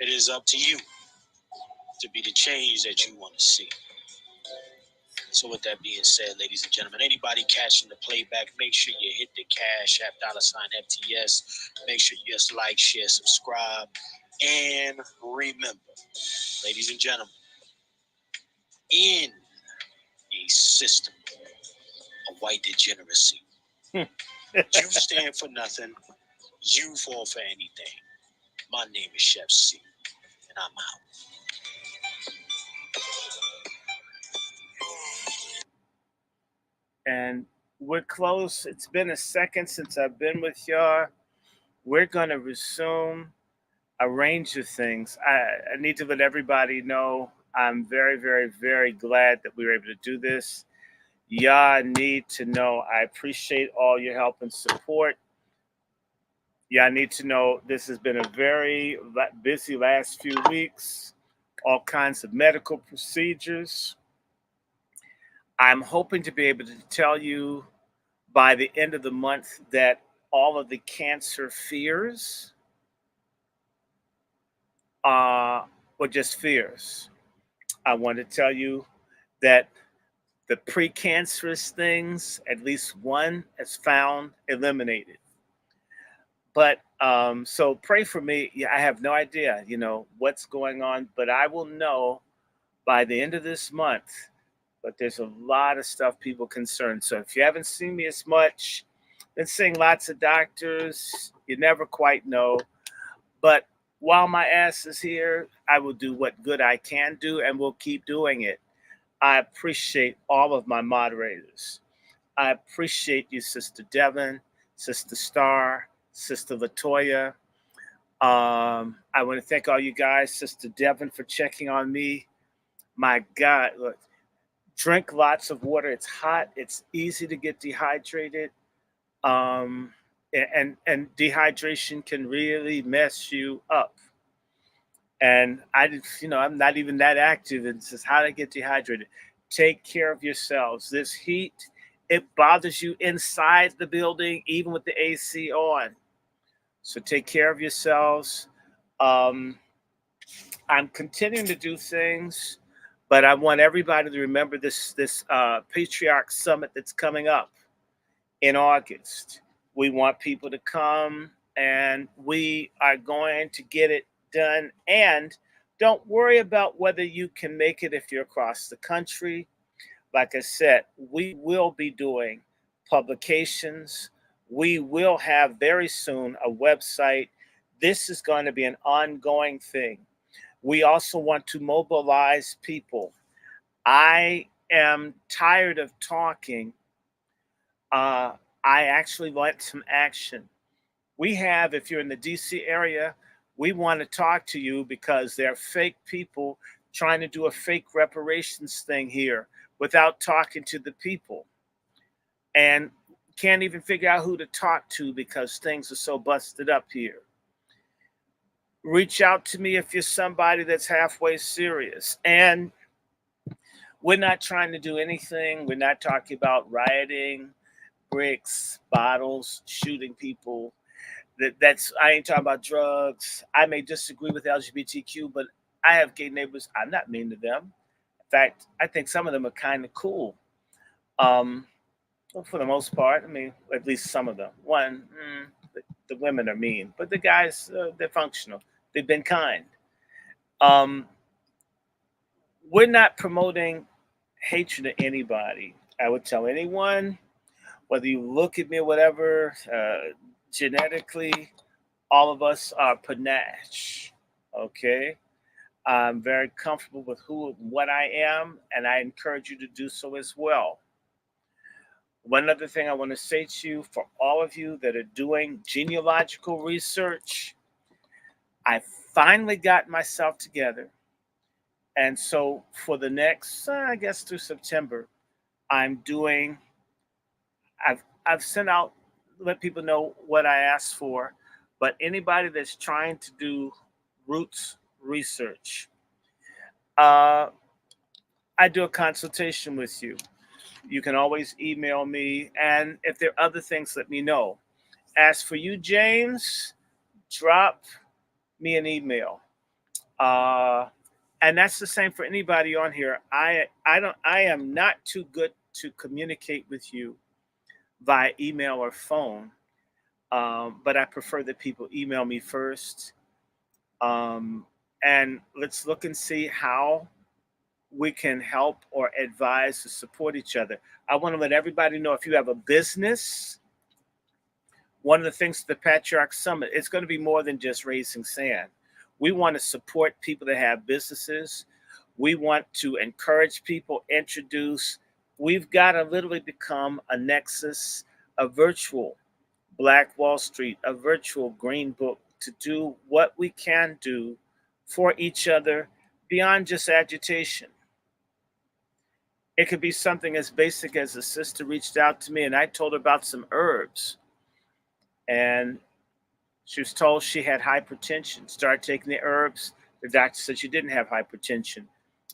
It is up to you to be the change that you want to see. So with that being said, ladies and gentlemen, anybody catching the playback, make sure you hit the Cash App $FTS. Make sure you just like, share, subscribe. And remember, ladies and gentlemen, in a system of white degeneracy, you stand for nothing, you fall for anything. My name is Chef C, and I'm out. And we're close. It's been a second since I've been with y'all. We're going to resume a range of things. I need to let everybody know I'm very, very, very glad that we were able to do this. Y'all need to know I appreciate all your help and support. Y'all need to know this has been a very busy last few weeks, all kinds of medical procedures. I'm hoping to be able to tell you by the end of the month that all of the cancer fears were just fears. I want to tell you that the precancerous things, at least one, is found eliminated. But so pray for me. Yeah, I have no idea, what's going on, but I will know by the end of this month. But there's a lot of stuff people concerned. So if you haven't seen me as much, been seeing lots of doctors. You never quite know. But while my ass is here, I will do what good I can do, and will keep doing it. I appreciate all of my moderators. I appreciate you, Sister Devon, Sister Star, Sister Latoya. I want to thank all you guys, Sister Devon, for checking on me. My God, look, drink lots of water. It's hot. It's easy to get dehydrated. Um, and dehydration can really mess you up. And I'm not even that active. And says how to get dehydrated. Take care of yourselves. This heat, it bothers you inside the building, even with the AC on. So take care of yourselves. Um, I'm continuing to do things, but I want everybody to remember this Patriarch Summit that's coming up in August. We want people to come, and we are going to get it done. And don't worry about whether you can make it if you're across the country. Like I said, we will be doing publications. We will have very soon a website. This is going to be an ongoing thing. We also want to mobilize people. I am tired of talking. Uh, I actually want some action. We have, if you're in the DC area, we want to talk to you because there are fake people trying to do a fake reparations thing here without talking to the people, and can't even figure out who to talk to because things are so busted up here. Reach out to me if you're somebody that's halfway serious. And we're not trying to do anything. We're not talking about rioting, bricks, bottles, shooting people. That's I ain't talking about drugs. I may disagree with LGBTQ, but I have gay neighbors. I'm not mean to them. In fact, I think some of them are kind of cool. Um, well, for the most part, I mean, at least some of them. The women are mean, but the guys, they're functional. They've been kind. Um, we're not promoting hatred to anybody. I would tell anyone, whether you look at me or whatever, genetically, all of us are panache. Okay? I'm very comfortable with who and what I am, and I encourage you to do so as well. One other thing I want to say to you, for all of you that are doing genealogical research, I finally got myself together. And so for the next, I guess through September, I'm doing, I've sent out, let people know what I asked for, but anybody that's trying to do roots research, uh, I do a consultation with you. You can always email me. And if there are other things, let me know. As for you, James, drop me an email. Uh, and that's the same for anybody on here. I am not too good to communicate with you via email or phone, but I prefer that people email me first. Um, and let's look and see how we can help or advise to support each other. I want to let everybody know if you have a business, one of the things at the Patriarch Summit, it's going to be more than just raising sand. We want to support people that have businesses. We want to encourage people, introduce We've got to literally become a nexus, a virtual Black Wall Street, a virtual Green Book to do what we can do for each other beyond just agitation. It could be something as basic as a sister reached out to me and I told her about some herbs. And she was told she had hypertension. Started taking the herbs. The doctor said she didn't have hypertension.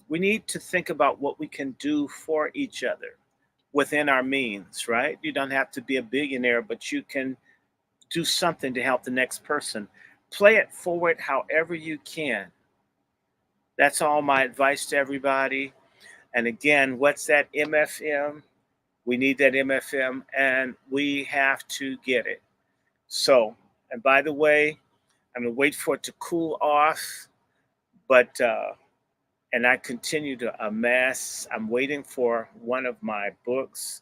We need to think about what we can do for each other within our means, right? You don't have to be a billionaire, but you can do something to help the next person. Play it forward however you can. That's all my advice to everybody. And again, what's that MFM? We need that MFM and we have to get it. So, and by the way, I'm going to wait for it to cool off, but, and I continue to amass. I'm waiting for one of my books.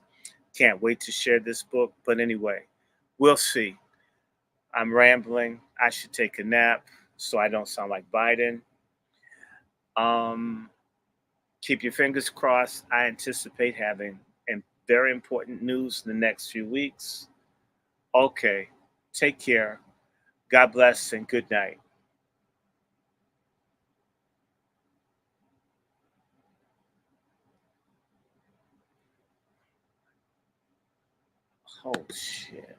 Can't wait to share this book. But anyway, we'll see. I'm rambling. I should take a nap so I don't sound like Biden. Um, Keep your fingers crossed. I anticipate having very important news in the next few weeks. Okay, take care. God bless and good night. Oh, shit.